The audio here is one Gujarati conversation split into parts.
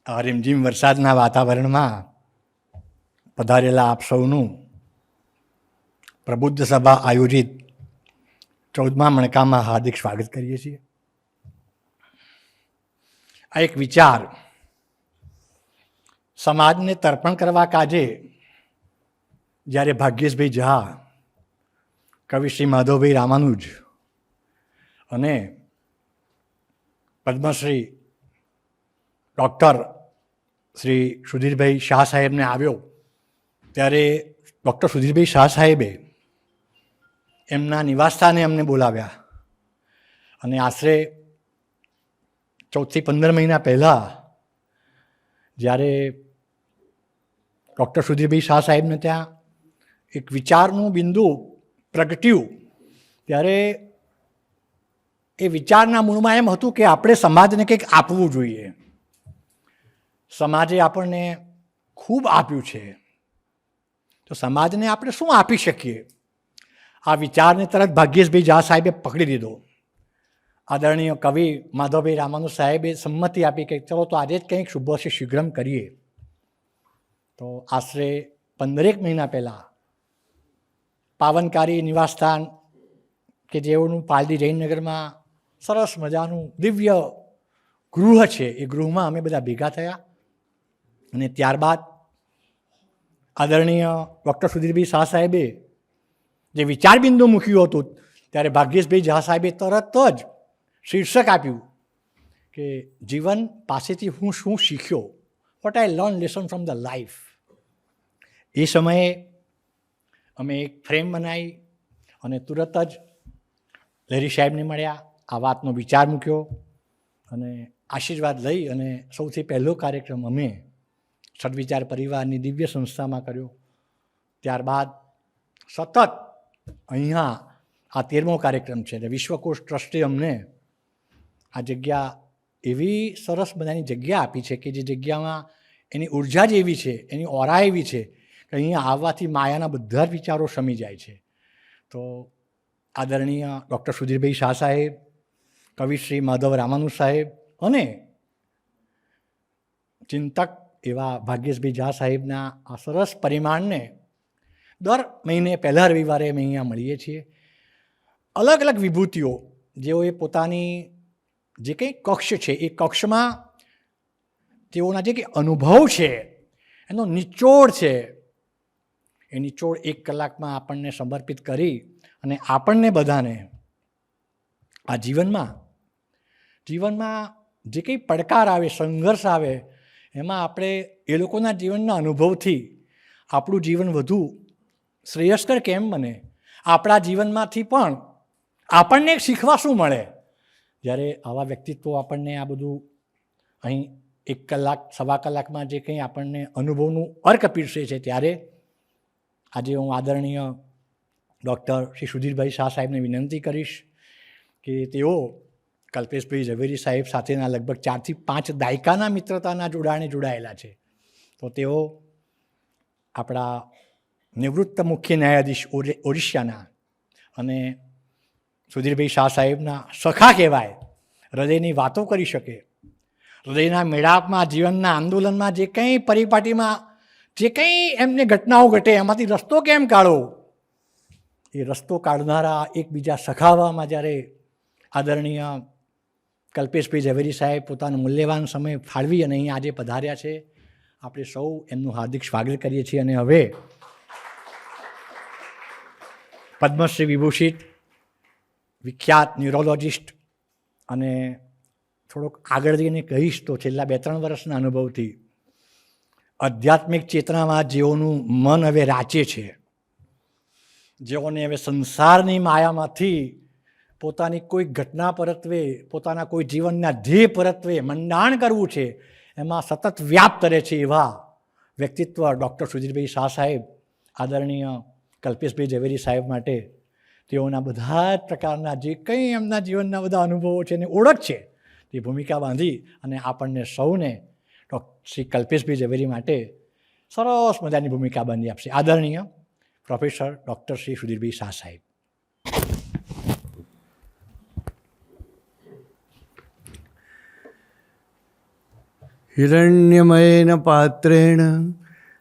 રીમઝીમ વરસાદના વાતાવરણમાં પધારેલા આપ સૌનું પ્રબુદ્ધ સભા આયોજિત 14મા મણકામાં હાર્દિક સ્વાગત કરીએ છીએ. આ એક વિચાર સમાજને તર્પણ કરવા કાજે જ્યારે ભાગ્યેશભાઈ ઝા, કવિ શ્રી માધવભાઈ રામાનુજ અને પદ્મશ્રી ડૉક્ટર શ્રી સુધીરભાઈ શાહ સાહેબને આવ્યો ત્યારે ડૉક્ટર સુધીરભાઈ શાહ સાહેબે એમના નિવાસસ્થાને અમને બોલાવ્યા અને આશરે 14 થી 15 મહિના પહેલાં જ્યારે ડૉક્ટર સુધીરભાઈ શાહ સાહેબને ત્યાં એક વિચારનું બિંદુ પ્રગટ્યું ત્યારે એ વિચારના મૂળમાં એમ હતું કે આપણે સમાજને કંઈક આપવું જોઈએ. સમાજે આપણને ખૂબ આપ્યું છે, તો સમાજને આપણે શું આપી શકીએ? આ વિચારને તરત ભાગ્યેશભાઈ ઝા સાહેબે પકડી લીધો. આદરણીય કવિ માધવભાઈ રામાનુજ સાહેબે સંમતિ આપી કે ચલો તો આજે જ કંઈક શુભસ્ય શીઘ્રમ કરીએ. તો આશરે 15 મહિના પહેલાં પાવનકારી નિવાસસ્થાન કે જેઓનું પાલડી જૈનનગરમાં સરસ મજાનું દિવ્ય ગૃહ છે, એ ગૃહમાં અમે બધા ભેગા થયા અને ત્યારબાદ આદરણીય ડૉક્ટર સુધીરભાઈ શાહ સાહેબે જે વિચારબિંદુ મૂક્યું હતું ત્યારે ભાગ્યેશભાઈ ઝા સાહેબે તરત જ શીર્ષક આપ્યું કે જીવન પાસેથી હું શું શીખ્યો, what I learn lesson from the life. એ સમયે અમે એક ફ્રેમ બનાવી અને તુરત જ લહેરી સાહેબને મળ્યા, આ વાતનો વિચાર મૂક્યો અને આશીર્વાદ લઈ અને સૌથી પહેલો કાર્યક્રમ અમે સદવિચાર પરિવારની દિવ્ય સંસ્થામાં કર્યો. ત્યારબાદ સતત અહીંયા આ 13મો કાર્યક્રમ છે એટલે વિશ્વકોશ ટ્રસ્ટે અમને આ જગ્યા એવી સરસ બધાની જગ્યા આપી છે કે જે જગ્યામાં એની ઉર્જા જ એવી છે, એની ઓરા એવી છે કે અહીંયા આવવાથી માયાના બધા જ વિચારો શમી જાય છે. તો આદરણીય ડૉક્ટર સુધીરભાઈ શાહ સાહેબ, કવિ શ્રી માધવ રામાનુજ સાહેબ અને ચિંતક એવા ભાગ્યેશભાઈ ઝા સાહેબના આ સરસ પરિમાણને દર મહિને પહેલા રવિવારે અમે અહીંયા મળીએ છીએ. અલગ અલગ વિભૂતિઓ જેઓએ પોતાની જે કંઈ કક્ષ છે એ કક્ષમાં તેઓના જે કંઈ અનુભવ છે એનો નિચોડ છે, એ નિચોડ 1 કલાકમાં આપણને સમર્પિત કરી અને આપણને બધાને આ જીવનમાં જે કંઈ પડકાર આવે, સંઘર્ષ આવે, એમાં આપણે એ લોકોના જીવનના અનુભવથી આપણું જીવન વધુ શ્રેયસ્કર કેમ બને, આપણા જીવનમાંથી પણ આપણને શીખવા શું મળે. જ્યારે આવા વ્યક્તિત્વો આપણને આ બધું અહીં 1 કલાક, સવા કલાકમાં જે કંઈ આપણને અનુભવનું અર્ક પીરસે છે, ત્યારે આજે હું આદરણીય ડૉક્ટર શ્રી સુધીરભાઈ શાહ સાહેબને વિનંતી કરીશ કે તેઓ કલ્પેશભાઈ ઝવેરી સાહેબ સાથેના લગભગ 4 થી 5 દાયકાના મિત્રતાના જોડાણે જોડાયેલા છે. તો તેઓ આપણા નિવૃત્ત મુખ્ય ન્યાયાધીશ ઓડિશાના અને સુધીરભાઈ શાહ સાહેબના સખા કહેવાય, હૃદયની વાતો કરી શકે, હૃદયના મેળાપમાં, જીવનના આંદોલનમાં જે કંઈ પરિપાટીમાં જે કંઈ એમને ઘટનાઓ ઘટે એમાંથી રસ્તો કેમ કાઢવો, એ રસ્તો કાઢનારા એકબીજા સખાવામાં જ્યારે આદરણીય કલ્પેશભાઈ ઝવેરી સાહેબ પોતાનો મૂલ્યવાન સમય ફાળવી અને અહીં આજે પધાર્યા છે, આપણે સૌ એમનું હાર્દિક સ્વાગત કરીએ છીએ. અને હવે પદ્મશ્રી વિભૂષિત વિખ્યાત ન્યુરોલોજિસ્ટ અને થોડોક આગળ જઈને કહીશ તો છેલ્લા 2-3 વર્ષના અનુભવથી આધ્યાત્મિક ચેતનામાં જેઓનું મન હવે રાચે છે, જેઓને હવે સંસારની માયામાંથી પોતાની કોઈ ઘટના પરત્વે, પોતાના કોઈ જીવનના ધ્યેય પરત્વે મંડાણ કરવું છે, એમાં સતત વ્યાપ્ત રહે છે, એવા વ્યક્તિત્વ ડૉક્ટર સુધીરભાઈ શાહ સાહેબ, આદરણીય કલ્પેશભાઈ ઝવેરી સાહેબ માટે તેઓના બધા જ પ્રકારના જે કંઈ એમના જીવનના બધા અનુભવો છે, એની ઓળખ છે, તે ભૂમિકા બાંધી અને આપણને સૌને શ્રી કલ્પેશભાઈ ઝવેરી માટે સરસ મજાની ભૂમિકા બાંધી આપશે. આદરણીય પ્રોફેસર ડૉક્ટર શ્રી સુધીરભાઈ શાહ સાહેબ. હિરણ્યમયેન પાત્રેણ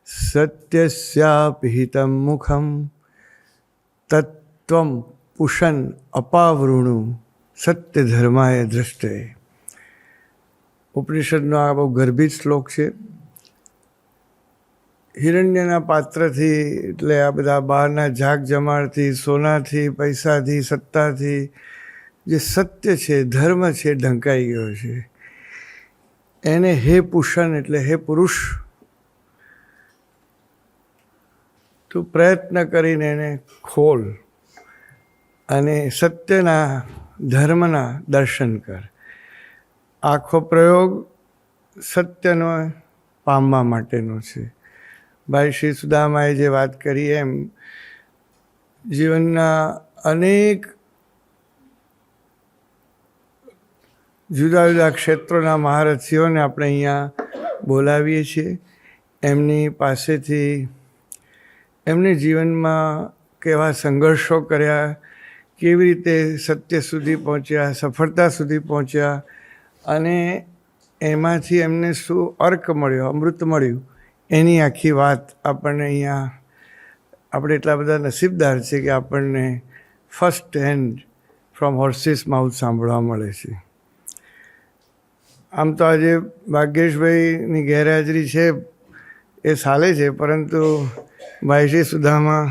સત્યસ્યાપિહિતં મુખમ તત્વમ પુષન અપાવૃણુ સત્ય ધર્માય દ્રષ્ટે. ઉપનિષદનો આ બહુ ગર્ભિત શ્લોક છે. હિરણ્યના પાત્રથી એટલે આ બધા બહારના જાગ જમાડથી, સોનાથી, પૈસાથી, સત્તાથી જે સત્ય છે, ધર્મ છે, ઢંકાઈ ગયો છે. એને હે પુષણ એટલે હે પુરુષ, તું પ્રયત્ન કરીને એને ખોલ અને સત્યના ધર્મના દર્શન કર. આખો પ્રયોગ સત્યનો પામવા માટેનો છે. ભાઈ શ્રી સુદામાએ જે વાત કરી એમ જીવનના અનેક જુદા જુદા ક્ષેત્રોના મહારથીઓને આપણે અહીંયા બોલાવીએ છીએ. એમની પાસેથી એમને જીવનમાં કેવા સંઘર્ષો કર્યા, કેવી રીતે સત્ય સુધી પહોંચ્યા, સફળતા સુધી પહોંચ્યા અને એમાંથી એમને શું અર્ક મળ્યો, અમૃત મળ્યું, એની આખી વાત આપણને અહીંયા આપણે એટલા બધા નસીબદાર છે કે આપણને first hand from horses mouth સાંભળવા મળે છે. આમ તો આજે ભાગ્યેશભાઈની ગેરહાજરી છે એ ચાલે છે, પરંતુ ભાઈ શ્રી સુદામા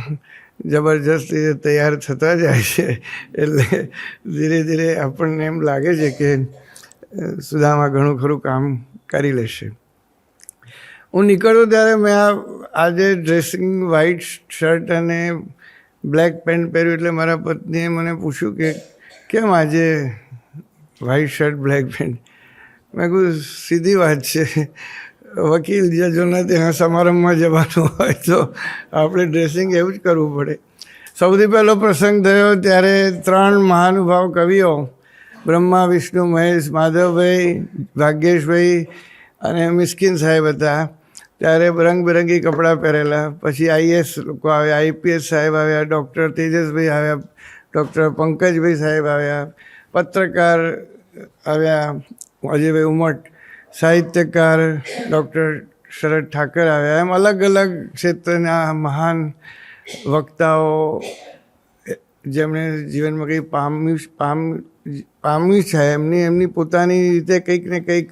જબરજસ્ત રીતે તૈયાર થતા જાય છે. એટલે ધીરે ધીરે આપણને એમ લાગે છે કે સુદામા ઘણું ખરું કામ કરી લેશે. હું નીકળતો ત્યારે મેં આજે ડ્રેસિંગ વ્હાઇટ શર્ટ અને બ્લેક પેન્ટ પહેર્યું એટલે મારા પત્નીએ મને પૂછ્યું કે કેમ આજે વ્હાઇટ શર્ટ બ્લેક પેન્ટ? મેં કહ્યું સીધી વાત છે, વકીલ જજોના ત્યાં સમારંભમાં જવાનું હોય તો આપણે ડ્રેસિંગ એવું જ કરવું પડે. સૌથી પહેલો પ્રસંગ થયો ત્યારે 3 મહાનુભાવ કવિઓ બ્રહ્મા, વિષ્ણુ, મહેશ, માધવભાઈ, ભાગ્યેશભાઈ અને મિસ્કિન સાહેબ હતા. ત્યારે રંગબેરંગી કપડાં પહેરેલા. પછી આઈએસ લોકો આવ્યા, આઈપીએસ સાહેબ આવ્યા, ડૉક્ટર તેજસભાઈ આવ્યા, ડૉક્ટર પંકજભાઈ સાહેબ આવ્યા, પત્રકાર આવ્યા અજયભાઈ ઉમટ, સાહિત્યકાર ડૉક્ટર શરદ ઠાકર આવ્યા. એમ અલગ અલગ ક્ષેત્રના મહાન વક્તાઓ જેમણે જીવનમાં કંઈ પામ્યું છે, એમની પોતાની રીતે કંઈક ને કંઈક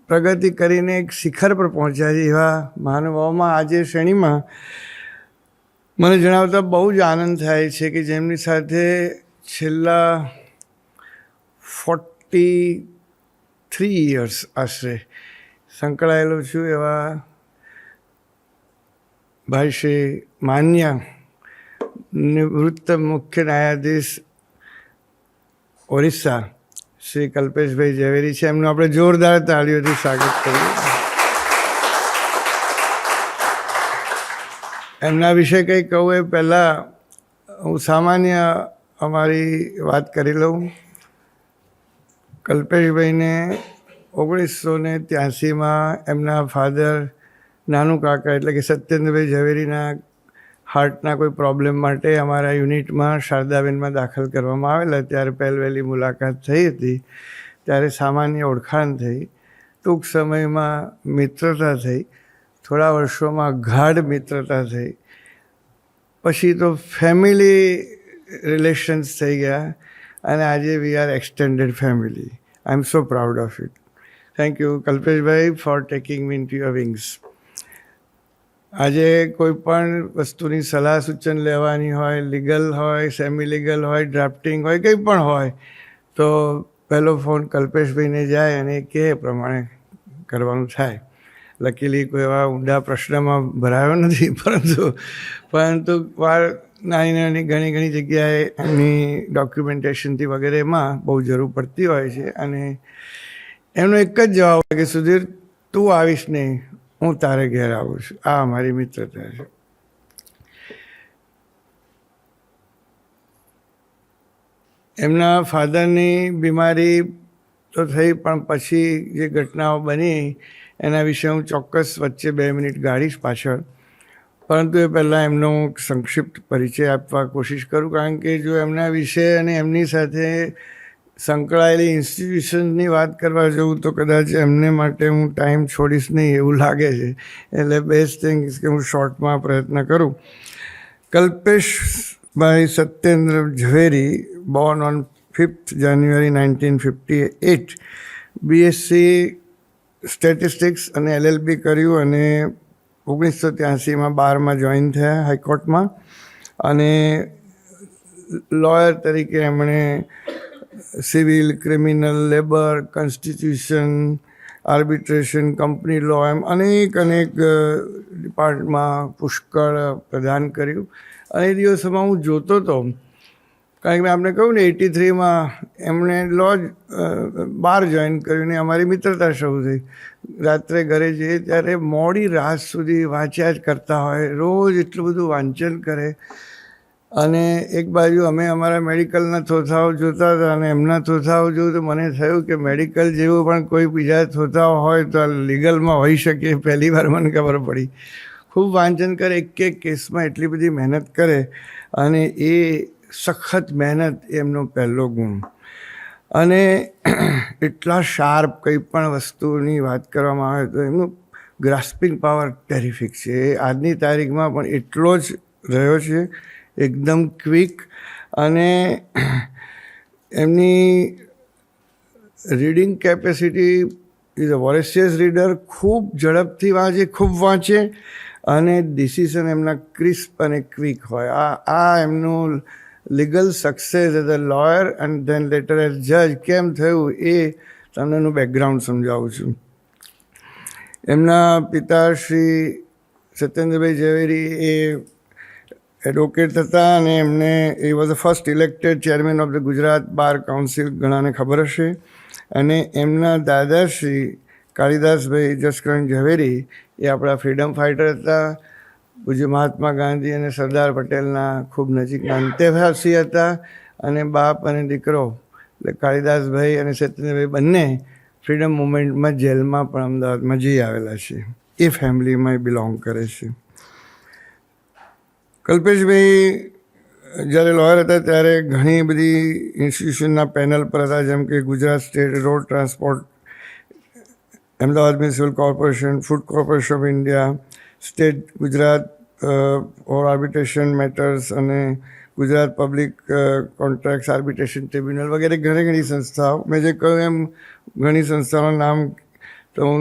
પ્રગતિ કરીને એક શિખર પર પહોંચ્યા છે. એવા મહાનુભાવોમાં આજે શ્રેણીમાં મને જણાવતા બહુ જ આનંદ થાય છે કે જેમની સાથે છેલ્લા 43 યર્સ આશરે સંકળાયેલો છું એવા ભાઈ શ્રી માન્ય નિવૃત્ત મુખ્ય ન્યાયાધીશ ઓરિસ્સા શ્રી કલ્પેશભાઈ ઝવેરી છે. એમનું આપણે જોરદાર તાળીઓથી સ્વાગત કરીએ. એમના વિશે કંઈ કહું એ પહેલાં હું સામાન્ય અમારી વાત કરી લઉં. કલ્પેશભાઈને 1983માં એમના ફાધર નાનું કાકા એટલે કે સત્યેન્દ્રભાઈ ઝવેરીના હાર્ટના કોઈ પ્રોબ્લેમ માટે અમારા યુનિટમાં શારદાબેનમાં દાખલ કરવામાં આવેલા. ત્યારે પહેલવહેલી મુલાકાત થઈ હતી. ત્યારે સામાન્ય ઓળખાણ થઈ, ટૂંક સમયમાં મિત્રતા થઈ, થોડા વર્ષોમાં ગાઢ મિત્રતા થઈ, પછી તો ફેમિલી રિલેશન્સ થઈ ગયા અને આજે we are extended family. I am so proud of it. Thank you Kalpeshbhai for taking me into your wings. આજે કોઈ પણ વસ્તુની સલાહ સૂચન લેવાની હોય, લીગલ હોય, સેમી લીગલ હોય, ડ્રાફ્ટિંગ હોય, કંઈ પણ હોય તો પહેલો ફોન કલ્પેશભાઈને જાય અને કે પ્રમાણે કરવાનું થાય. લકીલી કોઈ એવા ઊંડા પ્રશ્નમાં ભરાયો નથી, પરંતુ નાની નાની ઘણી જગ્યાએ એમની ડોક્યુમેન્ટેશનથી વગેરેમાં બહુ જરૂર પડતી હોય છે. અને એમનો એક જ જવાબ હોય કે સુધીર તું આવીશ નહીં, હું તારે ઘેર આવું છું. આ અમારી મિત્રતા છે. એમના ફાધરની બીમારી તો થઈ, પણ પછી જે ઘટનાઓ બની એના વિશે હું ચોક્કસ વચ્ચે 2 મિનિટ ગાળીશ પાછળ. પરંતુ એ પહેલાં એમનો સંક્ષિપ્ત પરિચય આપવા કોશિશ કરું, કારણ કે જો એમના વિશે અને એમની સાથે સંકળાયેલી ઇન્સ્ટિટ્યુશનની વાત કરવા જવું તો કદાચ એમને માટે હું ટાઈમ છોડીશ નહીં એવું લાગે છે. એટલે બેસ્ટ થિંગ કે હું શોર્ટમાં પ્રયત્ન કરું. Kalpeshbhai Satyendra Zaveri, born on 5th January 1958, BSc statistics અને LLB કર્યું અને 1983માં બારમાં જોઈન થયા હાઈકોર્ટમાં. અને લોયર તરીકે એમણે civil, criminal, labour, constitution, arbitration, company law, એમ અનેક ડિપાર્ટમાં પુષ્કળ પ્રદાન કર્યું. અને એ દિવસોમાં હું જોતો હતો, કારણ કે મેં આપણે કહ્યું ને 83માં એમણે લો બાર જોઈન કર્યું ને અમારી મિત્રતા શરૂ થઈ. રાત્રે ઘરે જઈએ ત્યારે મોડી રાત સુધી વાંચ્યા જ કરતા હોય, રોજ એટલું બધું વાંચન કરે. અને એક બાજુ અમે અમારા મેડિકલના થોથાઓ જોતા હતા અને એમના થોથાઓ જોયું તો મને થયું કે મેડિકલ જેવું પણ કોઈ બીજા થોથાઓ હોય તો લીગલમાં હોઈ શકે. પહેલી વાર મને ખબર પડી. ખૂબ વાંચન કરે, એક કેસમાં એટલી બધી મહેનત કરે, અને એ સખત મહેનત એમનો પહેલો ગુણ. અને એટલા શાર્પ કંઈ પણ વસ્તુની વાત કરવામાં આવે તો એમનું ગ્રાસ્પિંગ પાવર ટેરિફિક છે. એ આજની તારીખમાં પણ એટલો જ રહ્યો છે, એકદમ ક્વિક. અને એમની reading capacity is a voracious reader. ખૂબ ઝડપથી વાંચે, ખૂબ વાંચે, અને ડિસિઝન એમના ક્રિસ્પ અને ક્વિક હોય. આ એમનું legal success as a lawyer and then letter as જજ કેમ થયું એ તમને એનું બેકગ્રાઉન્ડ સમજાવું છું. એમના પિતા શ્રી સત્યેન્દ્રભાઈ ઝવેરી એ એડવોકેટ હતા, અને એમને એ was the first elected chairman of the Gujarat bar council, ઘણાને ખબર હશે. અને એમના દાદાશ્રી કાળીદાસભાઈ જસકરણ ઝવેરી એ આપણા ફ્રીડમ ફાઇટર હતા. પૂજ્ય મહાત્મા ગાંધી અને સરદાર પટેલના ખૂબ નજીકના અંતેવાસી હતા. અને બાપ અને દીકરો એટલે કાળીદાસભાઈ અને સત્યેન્દ્રભાઈ બંને ફ્રીડમ મુવમેન્ટમાં જેલમાં પણ અમદાવાદમાં જઈ આવેલા છે. એ ફેમિલીમાં એ બિલોંગ કરે છે. કલ્પેશભાઈ જ્યારે લોયર હતા ત્યારે ઘણી બધી ઇન્સ્ટિટ્યુશનના પેનલ પર હતા, જેમ કે Gujarat state road transport, Ahmedabad municipal corporation, food corporation of India, state Gujarat or arbitration matters, અને Gujarat public contracts arbitration tribunal વગેરે ઘણી સંસ્થાઓ. મેં જે કહ્યું એમ ઘણી સંસ્થાઓનું નામ તો હું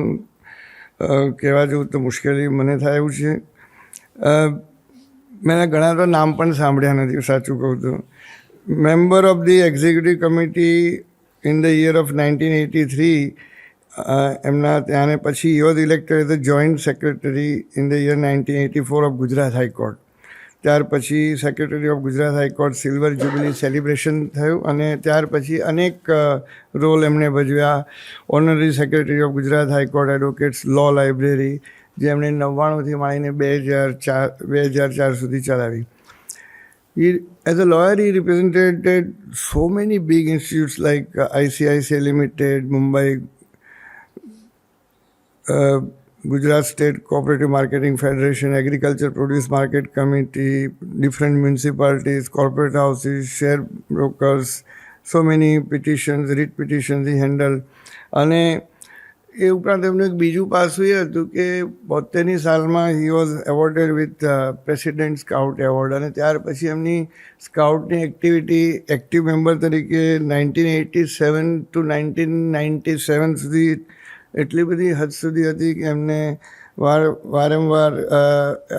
કહેવા જવું તો મુશ્કેલી મને થાય એવું છે. મેં ઘણા તો નામ પણ સાંભળ્યા નથી, સાચું કહું તો. Member of the executive committee in the year of 1983, એમના ત્યાંને પછી he was elected as a joint secretary in the year 1984 of Gujarat high court. ત્યાર પછી secretary of Gujarat high court silver jubilee celebration થયું, અને ત્યાર પછી અનેક રોલ એમણે ભજવ્યા. Honorary secretary of Gujarat high court advocates law library, જે એમણે 99થી માંડીને 2004 સુધી ચલાવી. As a lawyer, he represented so many big institutes like ICICI Limited, Mumbai, Gujarat State Cooperative Marketing Federation, Agriculture Produce Market Committee, different municipalities, corporate houses, share brokers, so many petitions, writ petitions he handled. અને એ ઉપરાંત એમનું એક બીજું પાસું એ હતું કે 72ની સાલમાં he was awarded with president scout award. અને ત્યાર પછી એમની સ્કાઉટની એક્ટિવિટી એક્ટિવ મેમ્બર તરીકે 1987 to 1997 સુધી એટલી બધી હદ સુધી હતી કે એમને વારંવાર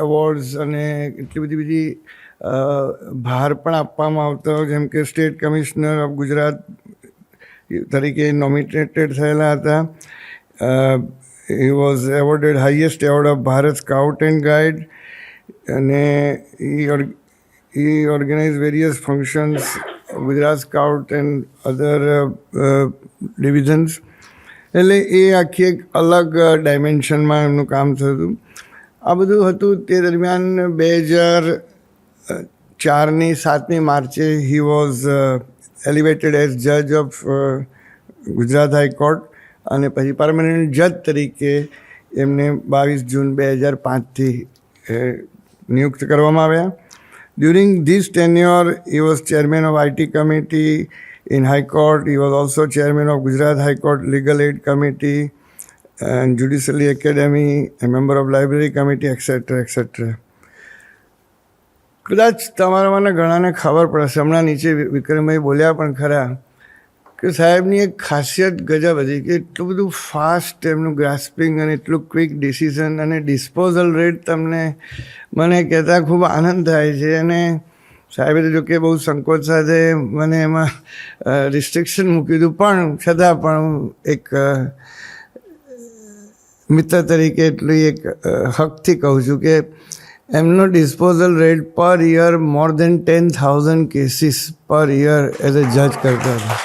એવોર્ડ્સ અને એટલી બધી ભાર પણ આપવામાં આવતો, જેમ કે સ્ટેટ કમિશનર ઓફ ગુજરાત તરીકે નોમિનેટેડ થયેલા હતા. He was awarded highest award of Bharat Scout and Guide, અને he organized various functions, Gujarat Scout and other divisions. એટલે એ આખી એક અલગ ડાયમેન્શનમાં એમનું કામ થતું. આ બધું હતું. તે દરમિયાન 2004ની 7મી માર્ચે હી વોઝ એલિવેટેડ એઝ જજ ઓફ ગુજરાત હાઈકોર્ટ, અને પછી પરમનન્ટ જજ તરીકે એમને 22 જૂન 2005થી નિયુક્ત કરવામાં આવ્યા. During this tenure he was chairman of IT committee, in High Court. He was also chairman of Gujarat High Court Legal Aid Committee and Judiciary Academy, a member of Library Committee, etc., etc. કદાચ તમારામાંના ઘણાને ખબર પડશે, હમણાં નીચે વિક્રમભાઈ બોલ્યા પણ ખરા કે સાહેબની એક ખાસિયત ગજબ હતી કે એટલું બધું ફાસ્ટ એમનું ગ્રાસ્પિંગ અને એટલું ક્વિક ડિસિઝન અને ડિસ્પોઝલ રેટ તમને મને કહેતા ખૂબ આનંદ થાય છે. અને સાહેબે તો જો કે બહુ સંકોચ સાથે મને એમાં રિસ્ટ્રિક્શન મૂકી દીધું, પણ છતાં પણ એક મિત્ર તરીકે એટલી એક હકથી કહું છું કે એમનો disposal rate per year more than 10,000 cases per year as a જજ કરતા હતા.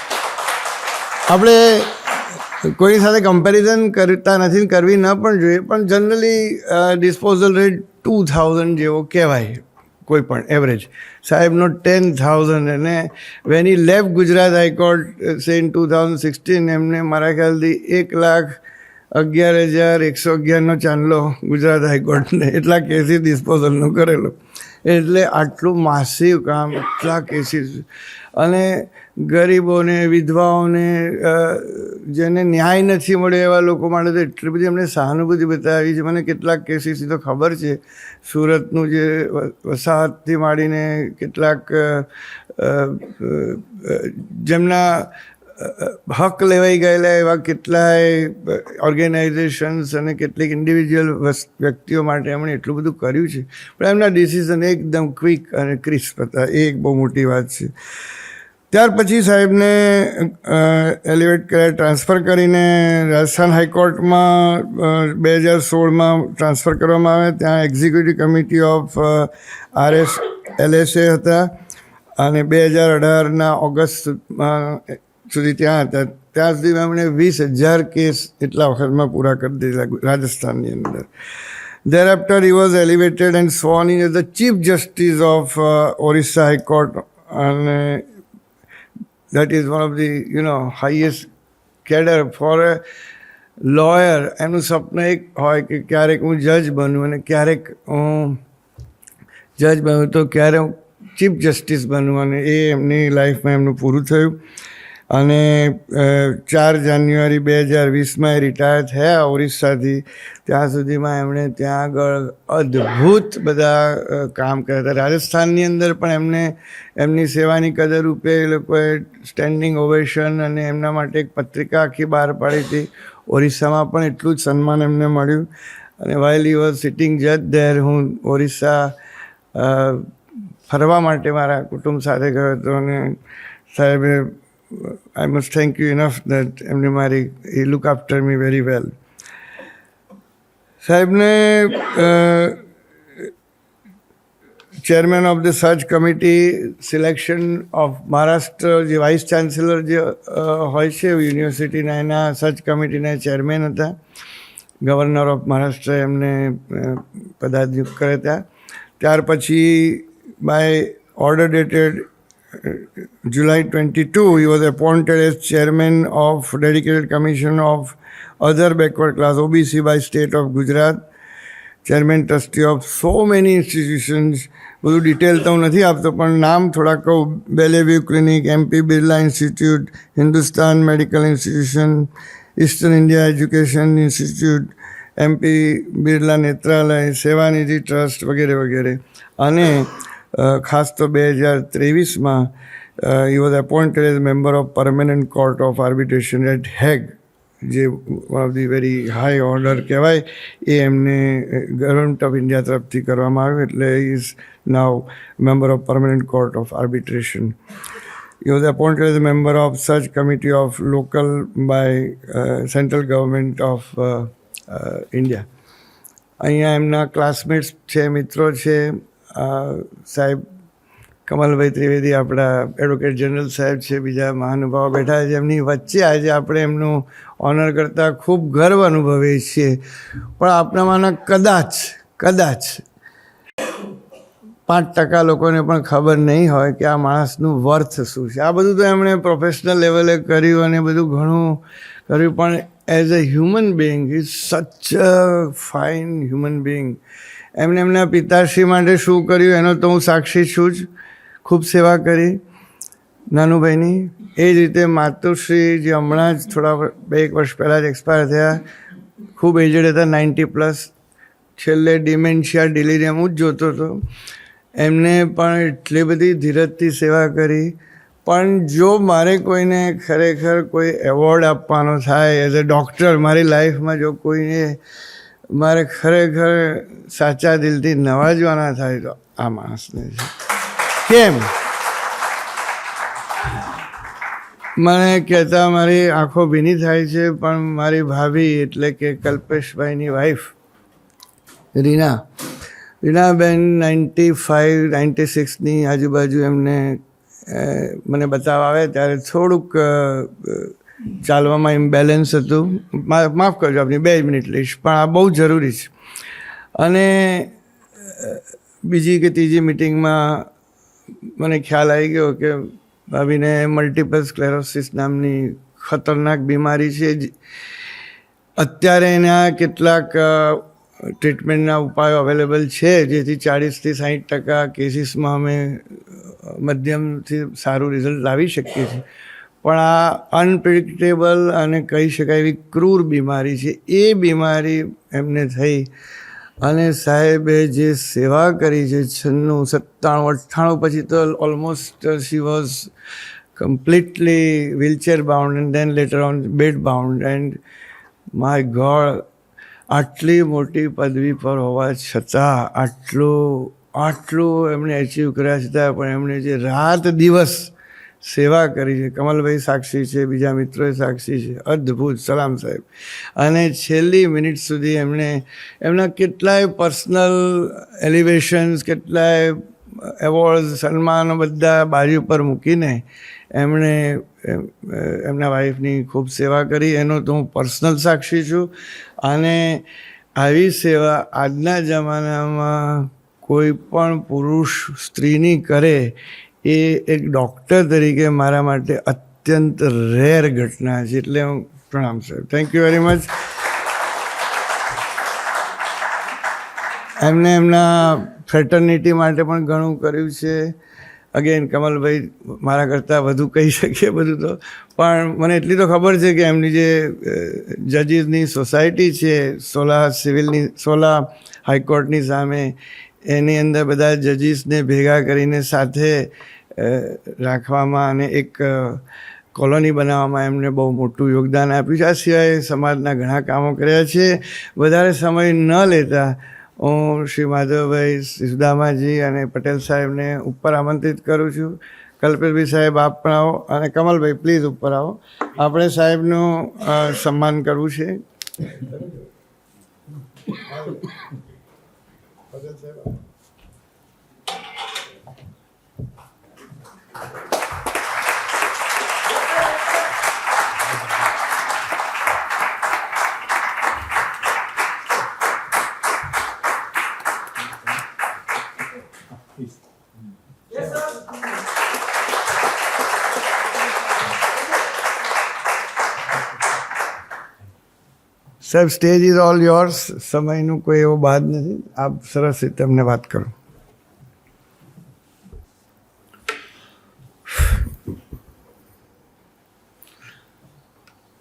આપણે કોઈની સાથે કમ્પેરિઝન કરતા નથી, કરવી ન પણ જોઈએ, પણ જનરલી ડિસ્પોઝલ રેટ 2,000 જેવો કહેવાય કોઈ પણ એવરેજ. સાહેબનો 10,000. અને when he left Gujarat high court સે ઇન 2016 એમને મારા ખ્યાલથી 1,11,111 ચાંદલો ગુજરાત હાઈકોર્ટને એટલા કેસીસ ડિસ્પોઝલનો કરેલો. એટલે આટલું માસિવ કામ, એટલા કેસીસ, અને ગરીબોને, વિધવાઓને, જેને ન્યાય નથી મળ્યો એવા લોકો માટે તો એટલી બધી એમને સહાનુભૂતિ બતાવી છે. મને કેટલાક કેસીસની તો ખબર છે. સુરતનું જે વસાહતથી માંડીને કેટલાક જેમના હક લેવાઈ ગયેલા એવા કેટલાય ઓર્ગેનાઇઝેશન્સ અને કેટલીક ઇન્ડિવિજ્યુઅલ વ્યક્તિઓ માટે એમણે એટલું બધું કર્યું છે. પણ એમના ડિસિઝન એકદમ ક્વિક અને ક્રિસ્પ હતા. એ એક બહુ મોટી વાત છે. ત્યાર પછી સાહેબને એલિવેટ કર્યા, ટ્રાન્સફર કરીને રાજસ્થાન હાઈકોર્ટમાં 2016માં ટ્રાન્સફર કરવામાં આવ્યા. ત્યાં એક્ઝિક્યુટિવ કમિટી ઓફ RSLSA હતા અને 2018ના ઓગસ્ટમાં સુધી ત્યાં હતા. ત્યાં સુધી એમણે 20,000 કેસ એટલા વખતમાં પૂરા કરી દીધા રાજસ્થાનની અંદર. Thereafter he was elevated and sworn in as the Chief Justice of Orissa High Court, and that is one of the highest cadre for a lawyer. એનું સપનું એક હોય કે ક્યારેક હું જજ બનું, અને ક્યારેક હું જજ બનું તો ક્યારે હું ચીફ જસ્ટિસ બનું, અને એ એમની લાઈફમાં એમનું પૂરું થયું. અને 4 જાન્યુઆરી 2020માં એ રિટાયર થયા ઓરિસ્સાથી. ત્યાં સુધીમાં એમણે ત્યાં આગળ અદ્ભુત બધા કામ કર્યા હતા. રાજસ્થાનની અંદર પણ એમને એમની સેવાની કદર રૂપે એ લોકોએ સ્ટેન્ડિંગ ઓવેશન અને એમના માટે એક પત્રિકા આખી બહાર પાડી હતી. ઓરિસ્સામાં પણ એટલું જ સન્માન એમને મળ્યું. અને વાઇલ હી વોઝ સિટિંગ જજ ધેર, હું ઓરિસ્સા ફરવા માટે મારા કુટુંબ સાથે ગયો હતો. અને સાહેબે I must thank you enough that એમને મારી he look after me very well. સાહેબને chairman of the search committee selection of Maharashtra, જે વાઇસ ચાન્સેલર જે હોય છે યુનિવર્સિટીના, એના સર્ચ કમિટીના ચેરમેન હતા. ગવર્નર ઓફ મહારાષ્ટ્ર એમને પદાધિયુક્ત કર્યા હતા. ત્યાર પછી by order dated July 22, he was appointed as chairman of Dedicated Commission of Other Backward Class OBC by State of Gujarat, chairman trustee of so many institutions. બધું ડિટેલ તો હું નથી આપતો, પણ નામ થોડા કહું: Bellevue clinic, MP Birla institute, Hindustan medical institution, eastern India education institute, MP Birla Netralaya, Sevanidhi trust વગેરે વગેરે. અને ખાસ તો 2023માં he was appointed as member of Permanent Court of Arbitration at Hague, જે one of the very high order કહેવાય. એ એમને ગવર્મેન્ટ ઓફ ઇન્ડિયા તરફથી કરવામાં આવ્યું, એટલે he is now member of Permanent Court of Arbitration. He was appointed as a member of Search Committee of Local by Central Government of India. અહીંયા એમના ક્લાસમેટ્સ છે, મિત્રો છે. સાહેબ કમલભાઈ ત્રિવેદી, આપણા એડવોકેટ જનરલ સાહેબ છે, બીજા મહાનુભાવો બેઠા છે. એમની વચ્ચે આજે આપણે એમનું ઓનર કરતાં ખૂબ ગર્વ અનુભવીએ છીએ. પણ આપણામાંના કદાચ 5% લોકોને પણ ખબર નહીં હોય કે આ માણસનું વર્થ શું છે. આ બધું તો એમણે પ્રોફેશનલ લેવલે કર્યું અને બધું ઘણું કર્યું, પણ as a human being is સચ અ ફાઇન હ્યુમન બિંગ. એમને એમના પિતાશ્રી માટે શું કર્યું એનો તો હું સાક્ષી છું જ. ખૂબ સેવા કરી. નાનુભાઈની. એ જ રીતે માતુશ્રી જે હમણાં જ થોડા 1 વર્ષ પહેલાં જ એક્સપાયર થયા, ખૂબ એજડ હતા, 90+. છેલ્લે ડિમેન્શિયા ડિલિરિયમ જ જોતો હતો. એમને પણ એટલી બધી ધીરજથી સેવા કરી. પણ જો મારે કોઈને ખરેખર કોઈ એવોર્ડ આપવાનો થાય એઝ અ ડૉક્ટર, મારી લાઈફમાં જો કોઈને મારે ખરેખર સાચા દિલથી નવાજવાના થાય તો આ માણસને છે. કેમ? મને કહેતા મારી આંખો ભીની થાય છે, પણ મારી ભાભી એટલે કે કલ્પેશભાઈની વાઈફ રીનાબેન 95-96ની આજુબાજુ એમને મને બતાવવા આવે ત્યારે થોડુંક ચાલવામાં ઇમ્બેલેન્સ હતું. માફ કરજો, આપણી 2 મિનિટ લઈશ, પણ આ બહુ જરૂરી છે. અને બીજી કે ત્રીજી મિટિંગમાં મને ખ્યાલ આવી ગયો કે ભાભીને મલ્ટિપલ સ્ક્લેરોસિસ નામની ખતરનાક બીમારી છે. અત્યારે એના કેટલાક ટ્રીટમેન્ટના ઉપાયો અવેલેબલ છે, જેથી 40-60% કેસીસમાં અમે મધ્યમથી સારું રિઝલ્ટ લાવી શકીએ છીએ. પણ આ અનપ્રિડિક્ટેબલ અને કહી શકાય એવી ક્રૂર બીમારી છે. એ બીમારી એમને થઈ અને સાહેબે જે સેવા કરી છે 96, 97, 98 પછી તો almost she was completely wheelchair bound and then later on bed bound. And my god, આટલી મોટી પદવી પર હોવા છતાં આટલું એમણે અચીવ કર્યા છતાં પણ એમણે જે રાત દિવસ સેવા કરી છે, કમલભાઈ સાક્ષી છે, બીજા મિત્રોએ સાક્ષી છે, અદ્ભુત. સલામ સાહેબ. અને છેલ્લી મિનિટ સુધી એમના કેટલાય પર્સનલ એલિવેશન્સ, કેટલાય એવોર્ડ, સન્માનો બધા બાજુ પર મૂકીને એમણે એમના વાઈફની ખૂબ સેવા કરી. એનો તો હું પર્સનલ સાક્ષી છું. અને આવી સેવા આજના જમાનામાં કોઈ પણ પુરુષ સ્ત્રીની કરે એ એક ડૉક્ટર તરીકે મારા માટે અત્યંત રેર ઘટના છે. એટલે હું પ્રણામ સાહેબ, થેન્ક યુ વેરી મચ. એમને એમના ફ્રેટર્નિટી માટે પણ ઘણું કર્યું છે. અગેન કમલભાઈ મારા કરતાં વધુ કહી શકીએ બધું તો, પણ મને એટલી તો ખબર છે કે એમની જે જજીસની સોસાયટી છે સોલા હાઈકોર્ટની સામે, એની અંદર બધા જજીસને ભેગા કરીને સાથે રાખવામાં અને એક કોલોની બનાવવામાં એમને બહુ મોટું યોગદાન આપ્યું છે. આ સિવાય સમાજના ઘણા કામો કર્યા છે. વધારે સમય ન લેતા હું શ્રી માધવભાઈ, સુદામાજી અને પટેલ સાહેબને ઉપર આમંત્રિત કરું છું. કલ્પેશભાઈ સાહેબ આપ પણ આવો, અને કમલભાઈ પ્લીઝ ઉપર આવો. આપણે સાહેબનું સન્માન કરવું છે. સાહેબ, સ્ટેજ ઇઝ ઓલ યોર્સ. સમયનું કોઈ એવો બાદ નથી. આપ સરસ રીતે અમને વાત કરો.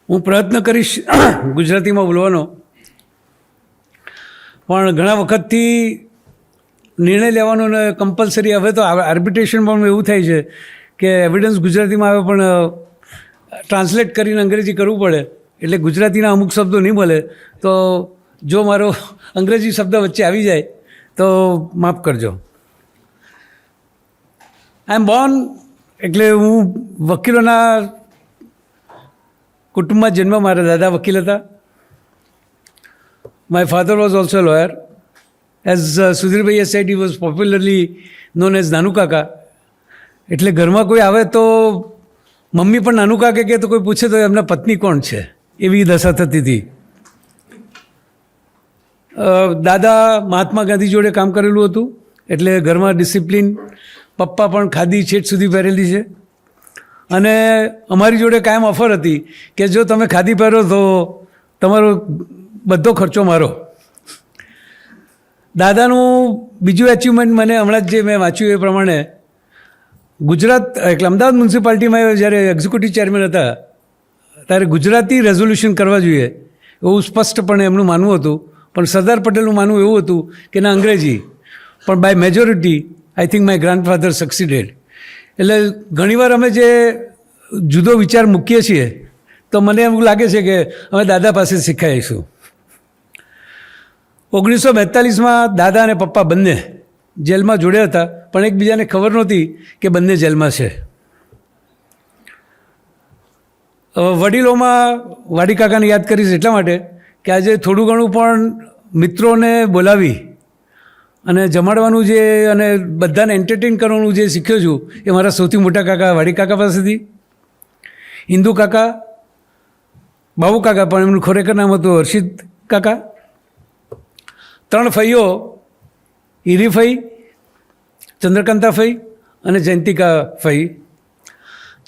હું પ્રયત્ન કરીશ ગુજરાતીમાં બોલવાનો, પણ ઘણા વખતથી નિર્ણય લેવાનો ને કમ્પલસરી. હવે તો આર્બિટ્રેશનમાં એવું થાય છે કે એવિડન્સ ગુજરાતીમાં આવે પણ ટ્રાન્સલેટ કરીને અંગ્રેજી કરવું પડે, એટલે ગુજરાતીના અમુક શબ્દો નહીં મળે. તો જો મારો અંગ્રેજી શબ્દ વચ્ચે આવી જાય તો માફ કરજો. આઈ એમ બોર્ન, એટલે હું વકીલોના કુટુંબમાં જન્મ. મારા દાદા વકીલ હતા. My father was also lawyer. As સુધીરભાઈએ said, he was popularly known as Nanu Kaka. એટલે ઘરમાં કોઈ આવે તો મમ્મી પણ નાનુ કાકા કહે, તો કોઈ પૂછે તો એમના પત્ની કોણ છે, એવી દશા થતી હતી. દાદા મહાત્મા ગાંધી જોડે કામ કરેલું હતું, એટલે ઘરમાં ડિસિપ્લિન. પપ્પા પણ ખાદી છેટ સુધી પહેરેલી છે. અને અમારી જોડે કાયમ ઓફર હતી કે જો તમે ખાદી પહેરો તો તમારો બધો ખર્ચો મારો. દાદાનું બીજું એચિવમેન્ટ મને હમણાં જ જે મેં વાંચ્યું એ પ્રમાણે, ગુજરાત એટલે અમદાવાદ મ્યુનિસિપાલિટીમાં જ્યારે એક્ઝિક્યુટિવ ચેરમેન હતા ત્યારે ગુજરાતી રેઝોલ્યુશન કરવા જોઈએ એવું સ્પષ્ટપણે એમનું માનવું હતું, પણ સરદાર પટેલનું માનવું એવું હતું કે ના અંગ્રેજી. પણ by majority I think my grandfather succeeded. એટલે ઘણીવાર અમે જે જુદો વિચાર મૂકીએ છીએ તો મને એવું લાગે છે કે અમે દાદા પાસે શીખાઈશું. 1942માં દાદા અને પપ્પા બંને જેલમાં જોડ્યા હતા, પણ એકબીજાને ખબર નહોતી કે બંને જેલમાં છે. વડીલોમાં વાડી કાકાને યાદ કરીશ એટલા માટે કે આજે થોડું ઘણું પણ મિત્રોને બોલાવી અને જમાડવાનું જે અને બધાને એન્ટરટેન કરવાનું જે શીખ્યો છું એ મારા સૌથી મોટા કાકા વાડી કાકા પાસેથી. હિન્દુ કાકા, બાબુ કાકા, પણ એમનું ખરેખર નામ હતું હર્ષિત કાકા. 3 ફઈઓ, હીરી ફઈ, ચંદ્રકાંતા ફઈ અને જયંતિકા ફઈ.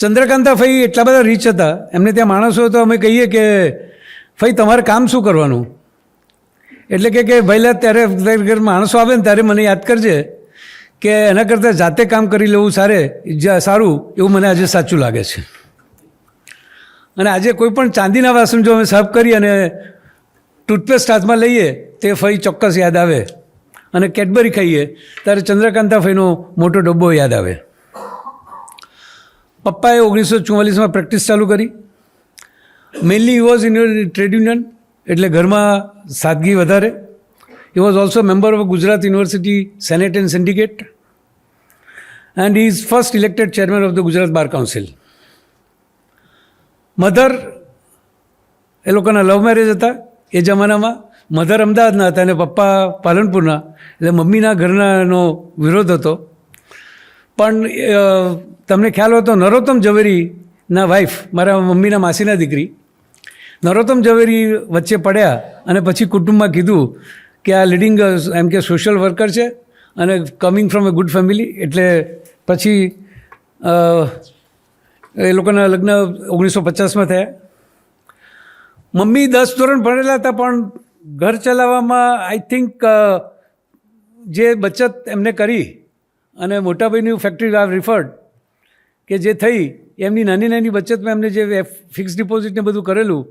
ચંદ્રકાંતા ફઈ એટલા બધા રીચ હતા, એમને ત્યાં માણસો તો અમે કહીએ કે ફઈ તમારે કામ શું કરવાનું, એટલે કે ભાઈલા ત્યારે માણસો આવે ને ત્યારે મને યાદ કરજે કે એના કરતાં જાતે કામ કરી લેવું સારું, એવું મને આજે સાચું લાગે છે. અને આજે કોઈ પણ ચાંદીના વાસણ જો અમે સાફ કરી અને ટૂથપેસ્ટ હાથમાં લઈએ તે ફઈ ચોક્કસ યાદ આવે, અને કેડબરી ખાઈએ ત્યારે ચંદ્રકાંતા ફઈનો મોટો ડબ્બો યાદ આવે. પપ્પાએ 1944માં પ્રેક્ટિસ ચાલુ કરી. Mainly he was in trade union, એટલે ઘરમાં સાદગી વધારે. He was also member of Gujarat university senate and syndicate and he is first elected chairman of the Gujarat bar council. Mother, એ લોકોના લવ મેરેજ હતા એ જમાનામાં. મધર અમદાવાદના હતા અને પપ્પા પાલનપુરના, એટલે મમ્મીના ઘરનાનો વિરોધ હતો. પણ તમને ખ્યાલ હોય તો નરોત્તમ ઝવેરીના વાઈફ, મારા મમ્મીના માસીના દીકરી, નરોત્તમ ઝવેરી વચ્ચે પડ્યા અને પછી કુટુંબમાં કીધું કે આ લીડિંગ એમ કે સોશિયલ વર્કર છે અને coming from A good family, એટલે પછી એ લોકોના લગ્ન 1950માં થયા. મમ્મી 10 ધોરણ ભણેલા હતા, પણ ઘર ચલાવવામાં આઈ થિંક જે બચત એમને કરી અને મોટાભાઈની ફેક્ટરી આઈ રિફર્ડ કે જે થઈ એમની નાની નાની બચતમાં એમને જે ફિક્સ ડિપોઝિટને બધું કરેલું,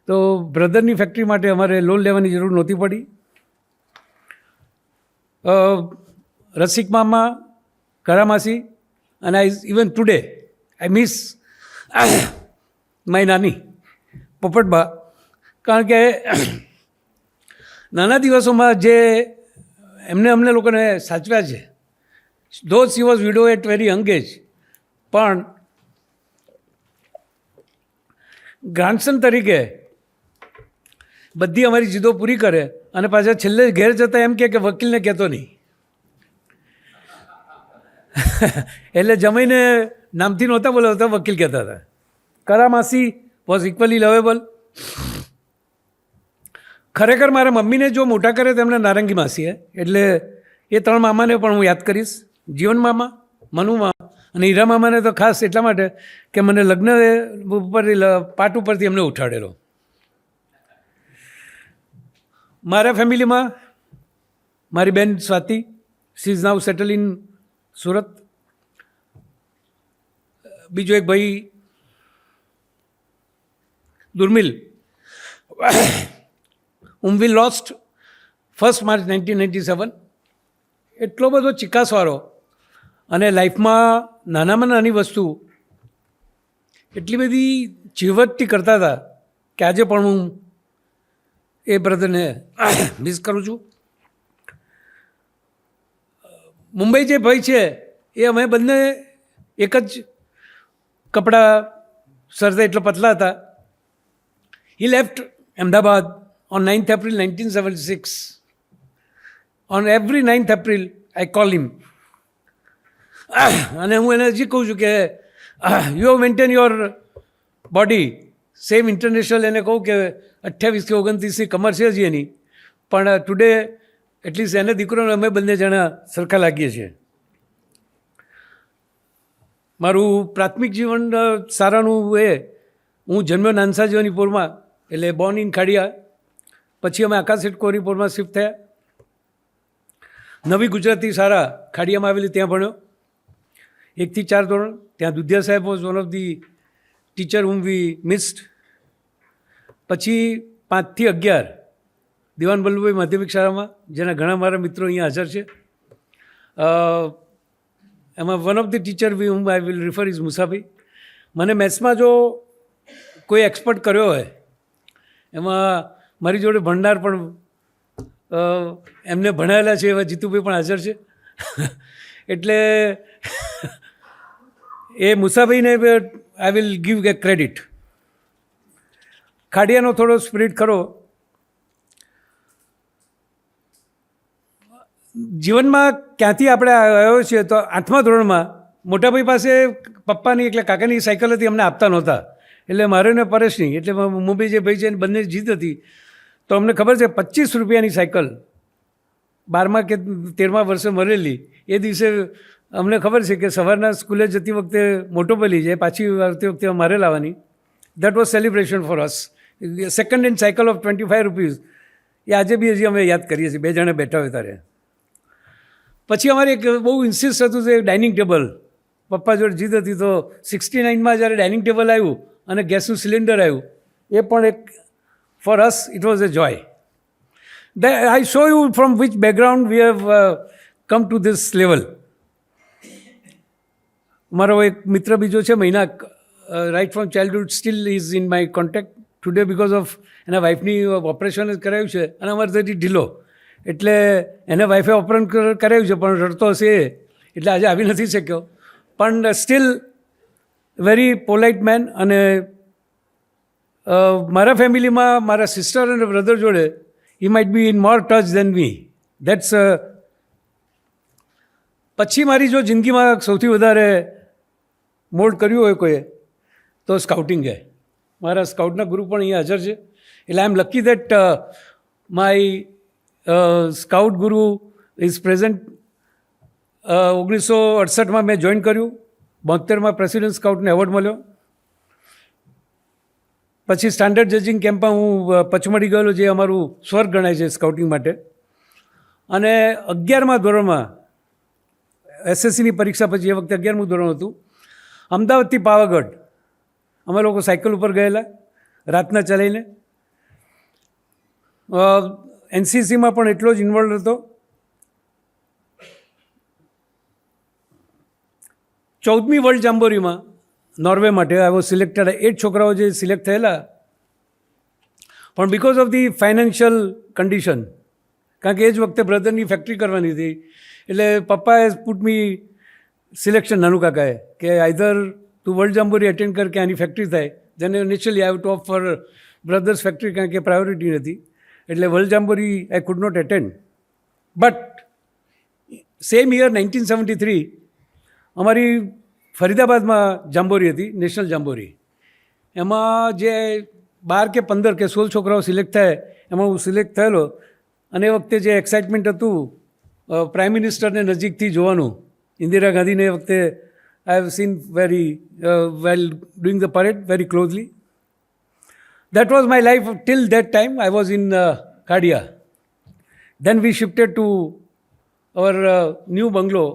તો બ્રધરની ફેક્ટરી માટે અમારે લોન લેવાની જરૂર નહોતી પડી. રસિક મામા, કરામાસી, અને આઈ even today I miss my નાની પોપટબા, કારણ કે નાના દિવસોમાં જે અમને લોકોને સાચવ્યા છે. Though she was widow at very young age, પણ ગ્રાન્ડસન તરીકે બધી અમારી જીદો પૂરી કરે અને પાછા છેલ્લે ઘેર જતા એમ કે વકીલને કહેતો નહીં. એટલે જમીને નામથી નહોતા બોલાવતા, વકીલ કહેતા હતા. કરામાસી વોઝ ઇક્વલી લવેબલ. ખરેખર મારા મમ્મીને જો મોટા કરે તો એમના નારંગી માસીએ, એટલે એ 3 મામાને પણ હું યાદ કરીશ. જીવન મામા, મનુ મામા અને હીરા મામાને તો ખાસ એટલા માટે કે મને લગ્ન ઉપર પાટ ઉપરથી એમને ઉઠાડેલો. મારા ફેમિલીમાં મારી બેન Swati, she is now settle in Surat. બીજો એક ભાઈ દુર્મિલ, whom we lost 1st March 1997. એટલો બધો ચિકાસવાળો અને લાઈફમાં નાનામાં નાની વસ્તુ એટલી બધી ચીવટથી કરતા હતા કે આજે પણ હું એ બ્રધરને મિસ કરું છું. મુંબઈ જે ભાઈ છે એ અમે બંને એક જ કપડાં સરદા એટલે પતલા હતા. હી left Ahmedabad on 9th April 1976. On every 9th April, I call him. અને હું એને હજી કહું છું કે you have maintain your body same international. એને કહું કે 28 કે 29ની કમર છે હજી એની, પણ ટુડે એટલીસ્ટ એને દીકરોને અમે બંને જણા સરખા લાગીએ છીએ. મારું પ્રાથમિક જીવન સારાનું એ, હું જન્મ્યો નાનસા જીવનીપુરમાં, એટલે બોર્ન ઇન ખાડિયા. પછી અમે આકાશેટ કોરીપુરમાં શિફ્ટ થયા. નવી ગુજરાતી શાળા ખાડિયામાં આવેલી ત્યાં ભણ્યો. 1 થી 4 ધોરણ. ત્યાં દુધિયા સાહેબ was one of the teacher whom we missed. પછી 5 થી 11 દિવાન વલ્લભભાઈ માધ્યમિક શાળામાં, જેના ઘણા મારા મિત્રો અહીંયા હાજર છે. એમાં one of the teacher we whom I will refer is Musabhai. મને મેથ્સમાં જો કોઈ એક્સપર્ટ કર્યો હોય, એમાં મારી જોડે ભણનાર પણ એમને ભણાયેલા છે એવા જીતુભાઈ પણ હાજર છે. એટલે એ મુસાભાઈને I will give a credit. ખાડિયાનો થોડો સ્પિરિટ ખરો. જીવનમાં ક્યાંથી આપણે આવ્યો છીએ તો 8મા ધોરણમાં મોટાભાઈ પાસે પપ્પાની એટલે કાકાની સાયકલ હતી, અમને આપતા નહોતા. એટલે મારે ને પરેશની એટલે મુંબઈ જે ભાઈ છે એની બંને જીદ હતી. તો અમને ખબર છે 25 રૂપિયાની સાયકલ 12મા કે 13મા વર્ષે મળેલી. એ દિવસે અમને ખબર છે કે સવારના સ્કૂલે જતી વખતે મોટોપલી છે, પાછી આવતી વખતે મારે લાવવાની. That was celebration for us. Second hand cycle of 25 rupees એ આજે બી હજી અમે યાદ કરીએ છીએ, 2 જણા બેઠા હોય ત્યારે. પછી અમારે એક બહુ ઇન્સિસ્ટ હતું છે ડાઇનિંગ ટેબલ. પપ્પા જોડે જીદ હતી. તો 69માં જ્યારે ડાઇનિંગ ટેબલ આવ્યું અને ગેસનું સિલિન્ડર આવ્યું, એ પણ એક for us it was a joy. I show you from which background we have come to this level. મારો એક મિત્ર બીજો છે Mainak, right from childhood still is in my contact today because of એના વાઈફની ઓપરેશન જ કરાવ્યું છે અને અમારે તેથી ઢીલો, એટલે એને વાઈફે ઓપરેશન કરાવ્યું છે પણ રડતો હશે એટલે આજે આવી નથી શક્યો. પણ સ્ટીલ વેરી પોલાઇટ મેન. અને મારા ફેમિલીમાં મારા સિસ્ટર અને બ્રધર જોડે he might be in more touch than me. That's. પછી મારી જો જિંદગીમાં સૌથી વધારે મોલ્ડ કર્યું હોય કોઈએ તો સ્કાઉટિંગે. મારા સ્કાઉટના ગુરુ પણ અહીંયા હાજર છે. એટલે I am lucky that my scout guru is present. 1968માં મેં જોઈન કર્યું. 72માં પ્રેસિડેન્ટ સ્કાઉટને એવોર્ડ મળ્યો. પછી સ્ટાન્ડર્ડ જજિંગ કેમ્પમાં હું પચમડી ગયેલો, જે અમારું સ્વર્ગ ગણાય છે સ્કાઉટિંગ માટે. અને 11મા ધોરણમાં એસએસસીની પરીક્ષા પછી, એ વખતે 11મું ધોરણ હતું, અમદાવાદથી પાવાગઢ અમે લોકો સાયકલ ઉપર ગયેલા રાતના ચલાવીને. એનસીસીમાં પણ એટલો જ ઇન્વોલ્વ હતો. 14મી વર્લ્ડ જાંબોરીમાં નોર્વે માટે આઈ વોઝ સિલેક્ટેડ. 8 છોકરાઓ જે સિલેક્ટ થયેલા, પણ because of the financial condition, કારણ કે એ જ વખતે બ્રધરની ફેક્ટરી કરવાની હતી, એટલે પપ્પાએ પુટ મી સિલેક્શન, નાનું કાકાએ, કે આઈધર તું વર્લ્ડ જાંબોરી એટેન્ડ કર કે આની ફેક્ટરી થાય. જેને initially I two of four brothers factory, કારણ કે પ્રાયોરિટી નથી. એટલે world jamboree I could not attend. But same year 1973 અમારી ફરીદાબાદમાં જાંબોરી હતી, નેશનલ જાંબોરી. એમાં જે 12 કે 15 કે 16 છોકરાઓ સિલેક્ટ થાય, એમાં હું સિલેક્ટ થયેલો. અને એ વખતે જે એક્સાઇટમેન્ટ હતું પ્રાઇમ મિનિસ્ટરને નજીકથી જોવાનું, ઇન્દિરા ગાંધીને એ વખતે I have seen very well doing the parade very closely. That was my life till that time. I was in Kadia. Then we shifted to our new bungalow.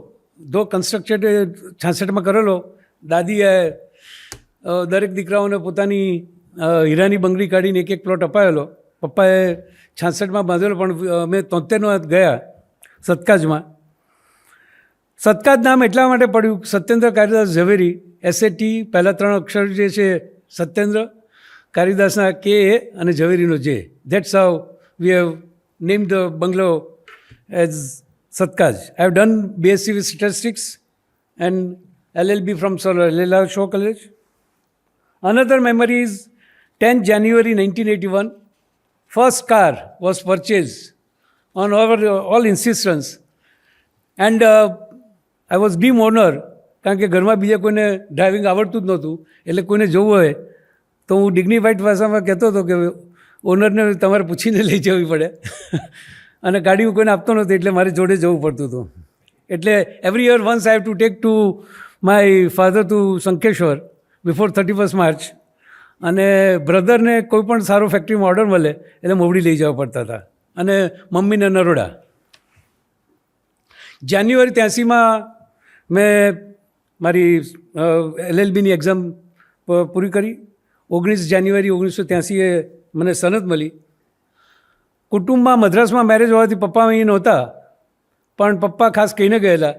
Though constructed 66માં કરેલો. દાદીએ દરેક દીકરાઓને પોતાની હીરાની બંગડી કાઢીને એક પ્લોટ અપાયેલો. પપ્પાએ 66માં બાંધેલો, પણ અમે 73માં ગયા સતકાજમાં. સતકાજ નામ એટલા માટે પડ્યું, સત્યેન્દ્ર કાલિદાસ ઝવેરી, SAT પહેલાં 3 અક્ષર જે છે સત્યેન્દ્ર, કાલિદાસના કે અને ઝવેરીનો જે. That's how we have name the bungalow as Satkaj. I have done BSc with statistics and LLB from Leela Shaw College. Another memory is 10th January 1981. First car was purchased on our all insistence. And I was dream owner, કારણ કે ઘરમાં બીજા કોઈને ડ્રાઇવિંગ આવડતું જ નહોતું. એટલે કોઈને જવું હોય તો હું ડિગ્નિફાઈડ ભાષામાં કહેતો હતો કે ઓનરને તમારે પૂછીને લઈ જવી પડે. અને ગાડી હું કોઈને આપતો નહોતો, એટલે મારે જોડે જવું પડતું હતું. એટલે every year once I have to take to my father two Shankheshwar before 31st March. અને બ્રધરને કોઈ પણ સારો ફેક્ટરીમાં ઓર્ડર મળે એટલે મોવડી લઈ જવા પડતા હતા. અને મમ્મીને નરોડા. જાન્યુઆરી 83માં મેં મારી LLBની એક્ઝામ પૂરી કરી. 19 જાન્યુઆરી 1983 મને સનદ મળી. કુટુંબમાં મદ્રાસમાં મેરેજ હોવાથી પપ્પા અહીં નહોતા, પણ પપ્પા ખાસ કહીને ગયેલા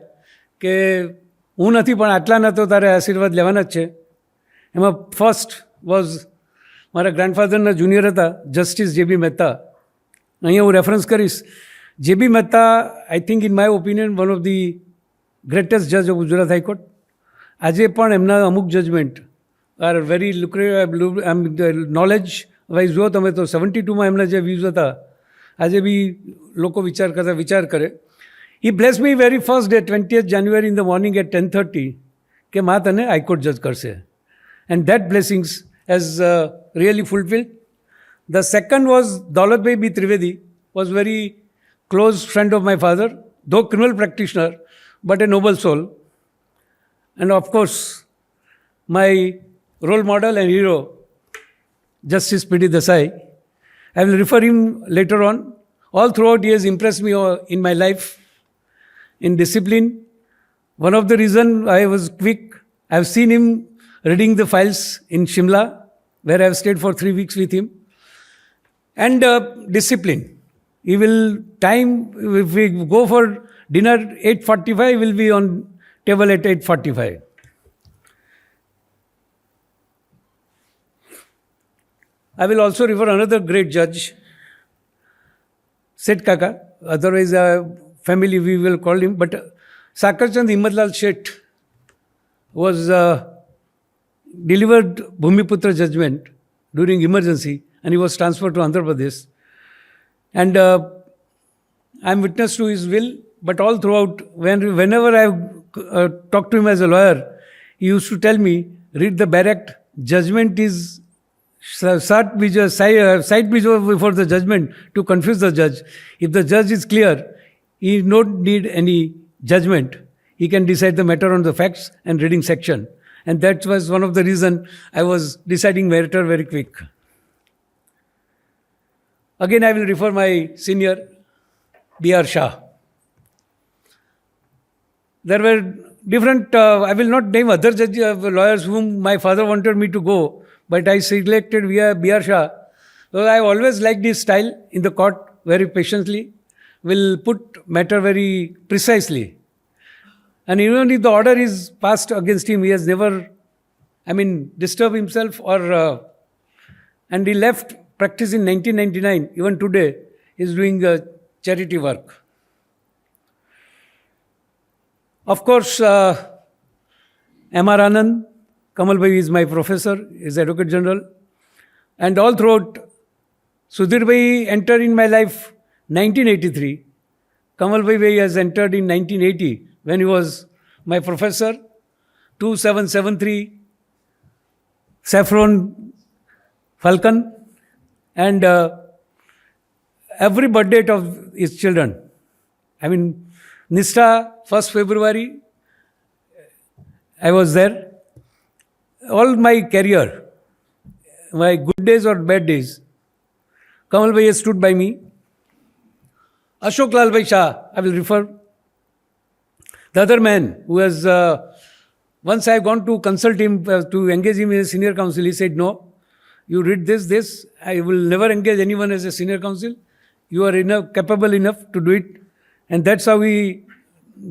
કે હું નથી પણ આટલાના તો તારે આશીર્વાદ લેવાના જ છે. એમાં ફર્સ્ટ વોઝ મારા ગ્રાન્ડફાધરના જુનિયર હતા જસ્ટિસ JB મહેતા. અહીંયા હું રેફરન્સ કરીશ. JB Mehta I think in my opinion one of the greatest જજ ઓફ ગુજરાત હાઈકોર્ટ. આજે પણ એમના અમુક judgement are very knowledge wise જુઓ તમે તો 72માં એમના જે વ્યૂઝ હતા આજે બી લોકો વિચાર કરે. He blessed me very first day, 20th January in the morning at 10:30, કે માં તને હાઈકોર્ટ જજ કરશે. And that blessings has really fulfilled. The second was Daulatbhai B. Trivedi, was very close friend of my father, though criminal practitioner, but a noble soul. And of course, my role model and hero, Justice P.D. Desai. I will refer him later on. All throughout, he has impressed me in my life. In discipline, one of the reason I was quick, I have seen him reading the files in Shimla, where I have stayed for 3 weeks with him. And discipline. He will if we go for dinner 8:45, he will be on table at 8:45. I will also refer another great judge, Seth Kaka, otherwise family we will call him, but Sakarchand Himmatlal Sheth was delivered Bhumiputra judgment during emergency and he was transferred to Andhra Pradesh. And I am witness to his will, but all throughout, whenever I talked to him as a lawyer, he used to tell me, read the Barract, judgment is sight before the judgment to confuse the judge. If the judge is clear, he don't need any judgment. He can decide the matter on the facts and reading section. And that was one of the reasons I was deciding matter very quick. Again, I will refer my senior, B.R. Shah. There were different, I will not name other lawyers whom my father wanted me to go, but I selected B.R. Shah. So I always liked his style in the court, very patiently, will put matter very precisely. And even if the order is passed against him, he has never, disturbed himself or, and he left practice in 1999. Even today, he is doing charity work. Of course, M.R. Anand, Kamal Bhai is my professor, is Advocate General. And all throughout, Sudhir Bhai entered in my life 1983. Kamal Bhai has entered in 1980 when he was my professor. 2773 Saffron Falcon, and every birth date of his children. Nistha, 1st February, I was there. All my career, my good days or bad days, Kamal Bhai has stood by me. Ashok Lal Bhai Shah, I will refer. The other man who has, once I have gone to consult him, to engage him as a senior counsel, he said, no, you read this, I will never engage anyone as a senior counsel. You are capable enough to do it. And that's how he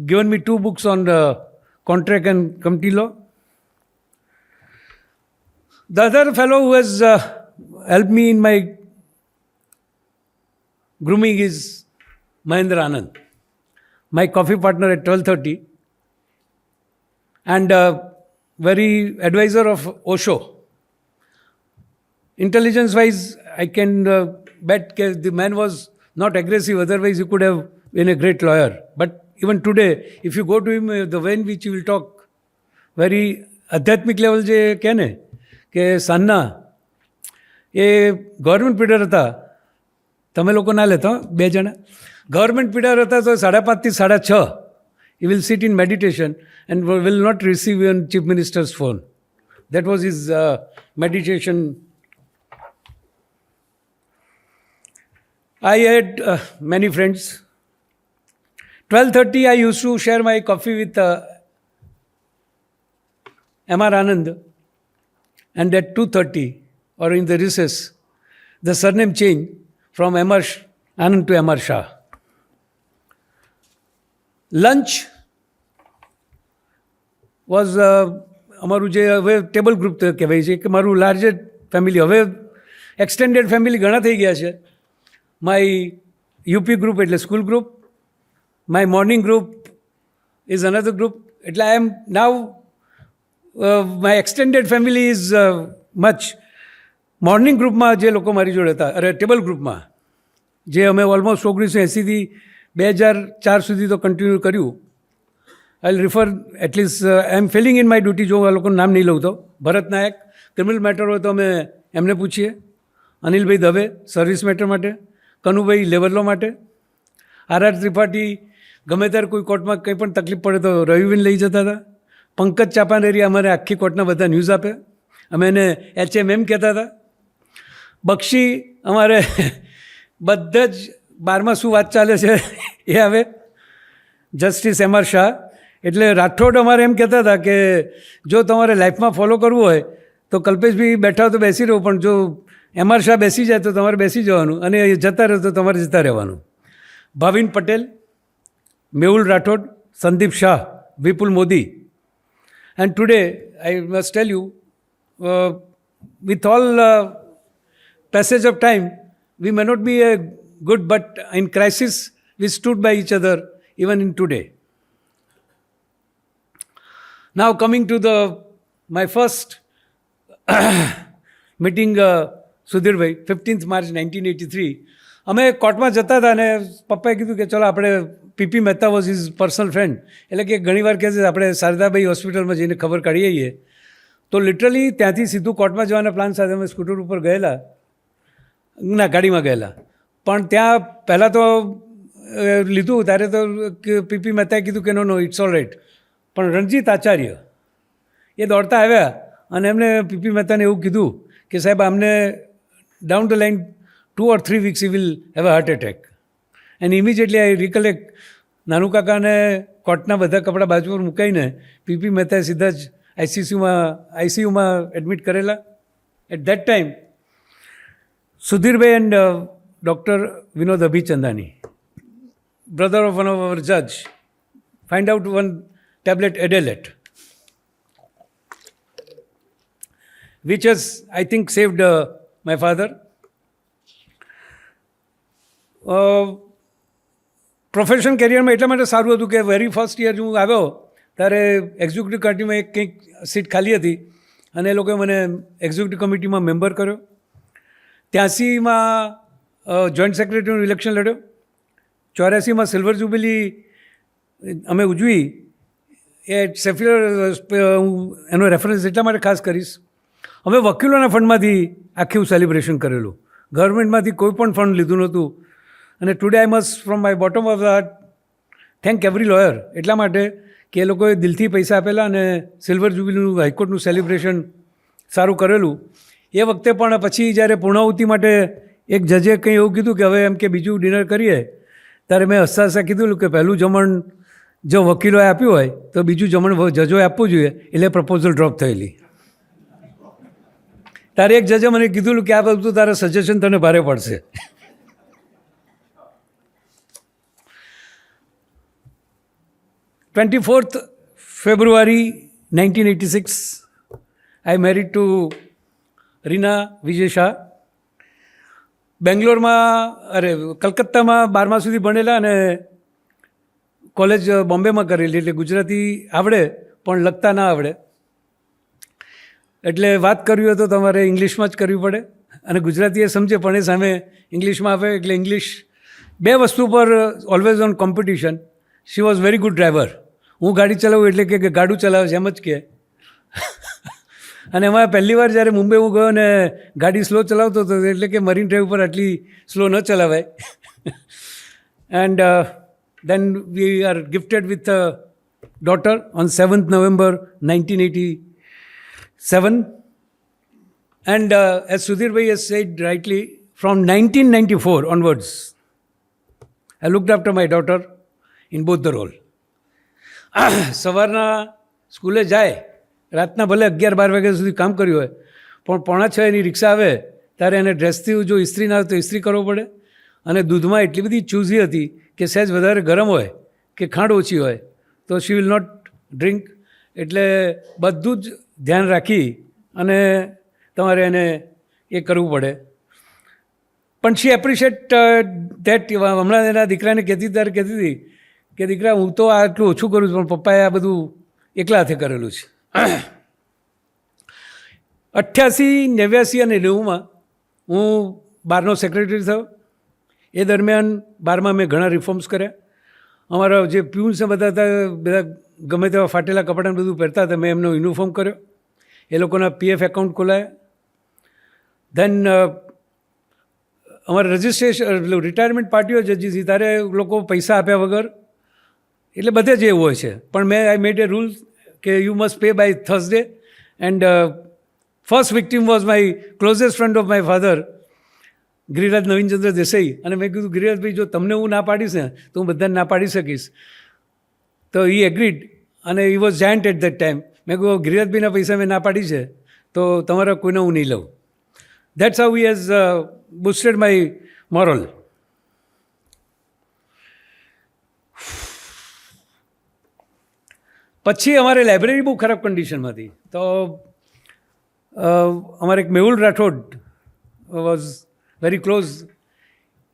given me 2 books on contract and committee law. The other fellow who has helped me in my grooming is Mahendra Anand, my coffee partner at 12:30, and very advisor of Osho. Intelligence-wise, I can bet the man was not aggressive, otherwise he could have been a great lawyer. But even today, if you go to him, the way in which he will talk, very આધ્યાત્મિક લેવલ જે કહે ને કે સાંજના એ ગવર્મેન્ટ પીડર હતા, તમે લોકો ના લેતા 2 જણા ગવર્મેન્ટ પીડર હતા, તો 5:30 થી 6:30 he will sit in meditation and will not receive even chief minister's phone. That was his meditation. I had many friends. 12:30 I used to share my coffee with M.R. Anand, and at 2:30 or in the recess, the surname changed from M.R. Anand to M.R. Shah. Lunch was અમારું જે હવે ટેબલ ગ્રુપ કહેવાય છે કે મારું લાર્જેસ્ટ ફેમિલી, હવે એક્સટેન્ડેડ ફેમિલી ઘણા થઈ ગયા છે. માય યુપી ગ્રુપ એટલે school group, my morning group is another group. એટલે I am now my extended family is much. Morning ગ્રુપમાં જે લોકો મારી જોડે હતા, ટેબલ ગ્રુપમાં જે અમે ઓલમોસ્ટ 1980થી 2004 સુધી તો કન્ટિન્યુ કર્યું. I refer at least I am failing in my duty. જો આ લોકોનું નામ નહીં લઉં તો ભરત નાયક, ક્રિમિનલ મેટર હોય તો અમે એમને પૂછીએ. અનિલભાઈ દવે સર્વિસ મેટર માટે, કનુભાઈ લેવલ માટે, આર ત્રિપાઠી ગમે ત્યારે કોઈ કોર્ટમાં કંઈ પણ તકલીફ પડે તો રવિબેન લઈ જતા હતા. પંકજ ચાપાનેરી અમારે આખી કોર્ટના બધા ન્યૂઝ આપે, અમે એને HMM કહેતા હતા. બક્ષી અમારે બધા જ બારમાં શું વાત ચાલે છે એ આવે. Justice M.R. શાહ એટલે રાઠોડ અમારે એમ કહેતા હતા કે જો તમારે લાઈફમાં ફોલો કરવું હોય તો કલ્પેશભાઈ બેઠા હોય તો બેસી રહો, પણ જો M.R. શાહ બેસી જાય તો તમારે બેસી જવાનું, અને જતા રહો તો તમારે જતા રહેવાનું. Bhavin Patel, Mehul Rathod, Sandeep Shah, Vipul Modi. And today I must tell you, with all passage of time, we may not be a good, but in crisis we stood by each other even in today. Now coming to my first meeting, Sudhirbhai, 15th March 1983. અમે કોર્ટમાં જતા હતા અને પપ્પાએ કીધું કે ચલો આપણે PP Mehta was is personal friend, એટલે કે ઘણીવાર કહે છે આપણે શારદાબાઈ હોસ્પિટલમાં જઈને ખબર કાઢી આવીએ. તો લિટરલી ત્યાંથી સીધું કોર્ટમાં જવાના પ્લાન સાથે અમે સ્કૂટર ઉપર ગયેલા, ના ગાડીમાં ગયેલા. પણ ત્યાં પહેલાં તો લીધું ત્યારે તો પીપી મહેતાએ કીધું કે નો ઇટ્સ ઓલ રાઇટ. પણ રણજીત આચાર્ય એ દોડતા આવ્યા અને એમને પીપી મહેતાને એવું કીધું કે સાહેબ આમને down the line 2 or 3 weeks he will have a heart attack. And immediately I recollect, નાનુ કાકાને કોર્ટના બધા કપડાં બાજુ પર મુકાઈને પીપી મહેતાએ સીધા જ આઈસીયુમાં એડમિટ કરેલા. At that time Sudhirbhai and doctor Vinod Abhichandani, brother of one of our judge, find out one tablet Adelet, which has, I think, saved my father. Profession કેરિયરમાં એટલા માટે સારું હતું કે વેરી ફર્સ્ટ યર હું આવ્યો ત્યારે એક્ઝિક્યુટિવ કમિટીમાં એક કંઈક સીટ ખાલી હતી અને એ લોકોએ મને એક્ઝિક્યુટિવ કમિટીમાં મેમ્બર કર્યો. 83માં જોઈન્ટ સેક્રેટરીનું ઇલેક્શન લડ્યો. 84માં સિલ્વર જ્યુબિલી અમે ઉજવી. એ સેફ્યુલર હું એનો રેફરન્સ એટલા માટે ખાસ કરીશ, અમે વકીલોના ફંડમાંથી આખું સેલિબ્રેશન કરેલું, ગવર્મેન્ટમાંથી કોઈ પણ ફંડ લીધું નહોતું. અને today I must from my bottom of the heart thank every lawyer, એટલા માટે કે એ લોકોએ દિલથી પૈસા આપેલા અને સિલ્વર જ્યુબિલીનું હાઈકોર્ટનું સેલિબ્રેશન સારું કરેલું. એ વખતે પણ પછી જ્યારે પૂર્ણાહુતિ માટે એક જજે કંઈ એવું કીધું કે હવે એમ કે બીજું ડિનર કરીએ, ત્યારે મેં હસતા હસતા કીધું કે પહેલું જમણ જો વકીલોએ આપ્યું હોય તો બીજું જમણ જજોએ આપવું જોઈએ, એટલે પ્રપોઝલ ડ્રોપ થયેલી. તારે એક જજે મને કીધું કે આ બધું તારા સજેશન તને ભારે પડશે. February 24, 1986, I married to Reena Vijay Shah. કલકત્તામાં 12મા સુધી ભણેલા અને કોલેજ બોમ્બેમાં કરેલી, એટલે ગુજરાતી આવડે પણ લખતા ના આવડે. એટલે વાત કરવી હોય તો તમારે ઇંગ્લિશમાં જ કરવી પડે, અને ગુજરાતી એ સમજે પણ એ સામે ઇંગ્લિશમાં આવે. એટલે ઇંગ્લિશ બે વસ્તુ પર always on competition. She was very good driver. હું ગાડી ચલાવું એટલે કે ગાડું ચલાવે છે એમ જ કે. અને એમાં પહેલી વાર જ્યારે મુંબઈ હું ગયો ને ગાડી સ્લો ચલાવતો હતો, એટલે કે મરીન ડ્રાઈવ પર આટલી સ્લો ન ચલાવાય. And then we are gifted with a daughter on 7th November 1987. And as Sudhir bhai has said rightly, from 1994 onwards, I looked after my daughter in both the role. સવારના સ્કૂલે જાય રાતના ભલે 11-12 વાગ્યા સુધી કામ કર્યું હોય, પણ 5:45 એની રિક્ષા આવે ત્યારે એને ડ્રેસથી જો ઇસ્ત્રી ના હોય તો ઇસ્ત્રી કરવો પડે. અને દૂધમાં એટલી બધી ચૂઝી હતી કે સહેજ વધારે ગરમ હોય કે ખાંડ ઓછી હોય તો શી વિલ નોટ ડ્રિંક. એટલે બધું જ ધ્યાન રાખી અને તમારે એને એ કરવું પડે. પણ શી એપ્રિશિએટ ધેટ. હમણાં એના દીકરાને કહેતી હતી કે દીકરા હું તો આટલું ઓછું કરું છું, પણ પપ્પાએ આ બધું એકલા હાથે કરેલું છે. 88, 89 અને 90માં હું બારનો સેક્રેટરી થયો. એ દરમિયાન બારમાં મેં ઘણા રિફોર્મ્સ કર્યા. અમારા જે પ્યુન્સ બધા ગમે તેવા ફાટેલા કપડાને બધું પહેરતા હતા, મેં એમનો યુનિફોર્મ કર્યો. એ લોકોના PF એકાઉન્ટ ખોલાયા. ધેન અમારે રજિસ્ટ્રેશન રિટાયરમેન્ટ પાર્ટીઓ જજી હતી ત્યારે લોકો પૈસા આપ્યા વગર, એટલે બધે જ એવું હોય છે. પણ મેં આઈ મેડ એ રૂલ કે you must pay by Thursday. And first victim was my closest friend of my father, Giriraj Navinchandra Desai. અને મેં કીધું ગિરિરાજભાઈ જો તમને હું ના પાડીશ ને તો હું બધાને ના પાડી શકીશ. તો હી એગ્રીડ અને he was giant at that time. મેં કહ્યું ગિરિરાજભાઈના પૈસા મેં ના પાડી છે તો તમારા કોઈને હું નહીં લઉં. That's how he has boosted my moral. પછી અમારે લાઇબ્રેરી બહુ ખરાબ કન્ડિશનમાં હતી. તો અમારે એક Mehul Rathod was very close.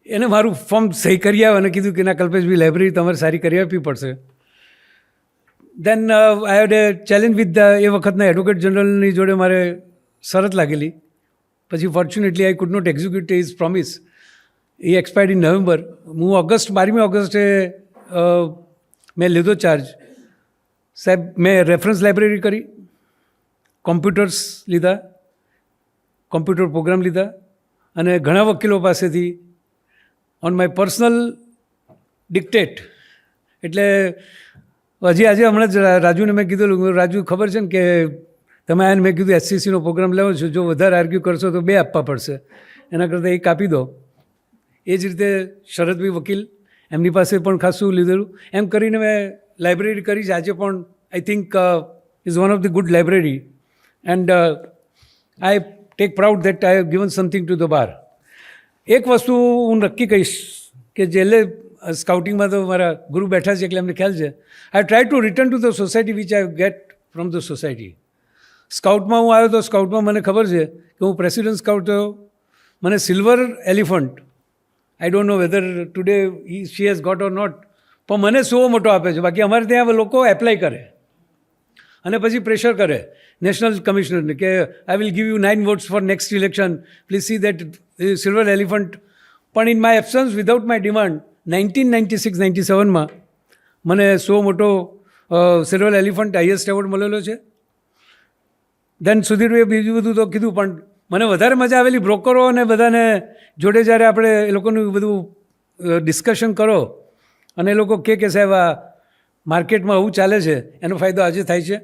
એને મારું ફોર્મ સહી કરી આવ્યો અને કીધું કે ના કલ્પેશભાઈ લાઇબ્રેરી તમારે સારી કરી આપવી પડશે. દેન આઈ હેડ એ ચેલેન્જ વિથ એ વખતના એડવોકેટ જનરલની જોડે મારે શરત લાગેલી. પછી fortunately I could not execute his promise. એ એક્સપાયર્ડ ઇન નવેમ્બર. હું 12મી ઓગસ્ટે મેં લીધો ચાર્જ. સાહેબ મેં રેફરન્સ લાઇબ્રેરી કરી, કોમ્પ્યુટર્સ લીધા, કોમ્પ્યુટર પ્રોગ્રામ લીધા અને ઘણા વકીલો પાસેથી ઓન માય પર્સનલ ડિક્ટેટ. એટલે આજે હમણાં જ રાજુને મેં કીધું, રાજુ ખબર છે ને કે તમે આને મેં કીધું SCCનો પ્રોગ્રામ લેવો છો, જો વધારે આર્ગ્યુ કરશો તો 2 આપવા પડશે, એના કરતાં 1 આપી દો. એ જ રીતે શરદભાઈ વકીલ, એમની પાસે પણ ખાસું લીધેલું. એમ કરીને મેં લાઇબ્રેરી કરી છે. આજે પણ I think is one of the good library and I take proud that I have given something to the bar. એક વસ્તુ હું નક્કી કહીશ કે જેલે સ્કાઉટિંગમાં તો મારા ગુરુ બેઠા છે એટલે એમને ખ્યાલ છે. I try to return to the society which I get from the society. સ્કાઉટમાં હું આવ્યો તો સ્કાઉટમાં મને ખબર છે કે હું પ્રેસિડેન્ટ સ્કાઉટ થયો. મને silver elephant, I don't know whether today she has got or not, પણ મને 100 મોટો આપે છે. બાકી અમારે ત્યાં લોકો એપ્લાય કરે અને પછી પ્રેશર કરે નેશનલ કમિશનરને કે I will give you 9 votes for next election, please see that silver elephant. પણ in my absence without my demand 1996-97માં મને 100 મોટો સિલ્વર એલિફન્ટ હાઈએસ્ટ એવોર્ડ મળેલો છે. દેન સુધીરભાઈએ બીજું બધું તો કીધું, પણ મને વધારે મજા આવેલી બ્રોકરો અને બધાને જોડે જ્યારે આપણે એ લોકોનું બધું ડિસ્કશન કરો અને એ લોકો કે સાહેબ આ માર્કેટમાં આવું ચાલે છે, એનો ફાયદો આજે થાય છે.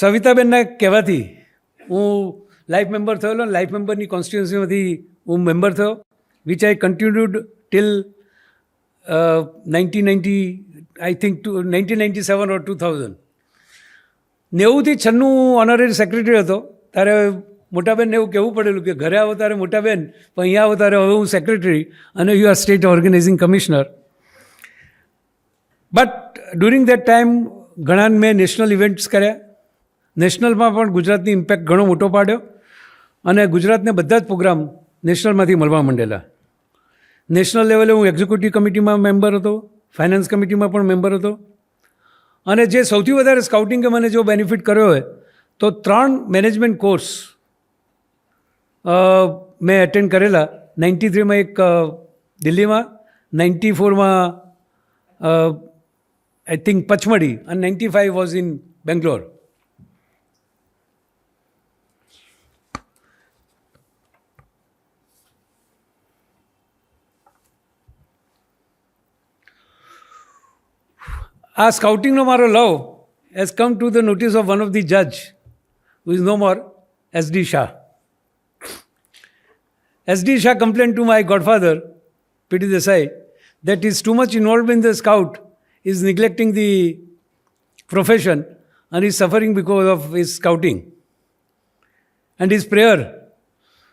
સવિતાબેનના કહેવાથી હું લાઈફ મેમ્બર થયેલો. લાઈફ મેમ્બરની કોન્સ્ટિટ્યુન્સીમાંથી હું મેમ્બર થયો, which I continued till 1990, I think 1997 ઓર 2000. 90થી 96 હું ઓનરરી સેક્રેટરી હતો. ત્યારે મોટાબેનને એવું કહેવું પડેલું કે ઘરે આવો ત્યારે મોટાબેન, પણ અહીંયા આવો ત્યારે હવે હું સેક્રેટરી અને you are state organising commissioner. But during that time ઘણા મેં નેશનલ ઇવેન્ટ્સ કર્યા. નેશનલમાં પણ ગુજરાતની ઇમ્પેક્ટ ઘણો મોટો પાડ્યો અને ગુજરાતને બધા જ પ્રોગ્રામ નેશનલમાંથી મળવા માંડેલા. નેશનલ લેવલે હું એક્ઝિક્યુટિવ કમિટીમાં મેમ્બર હતો, ફાઇનાન્સ કમિટીમાં પણ મેમ્બર હતો. અને જે સૌથી વધારે સ્કાઉટિંગે મને જો બેનિફિટ કર્યો હોય તો 3 મેનેજમેન્ટ કોર્સ મેં એટેન્ડ કરેલા. 93માં એક દિલ્હીમાં, 94માં આઈ થિંક પચમડી અને 95 વોઝ ઇન બેંગ્લોર. આ સ્કાઉટિંગનો મારો love has come to the notice of one of the જજ who is no more, SD Shah. SD Shah complained to my godfather, P.T. Desai, that he is too much involved in the scout, is neglecting the profession, and he's suffering because of his scouting. And his prayer,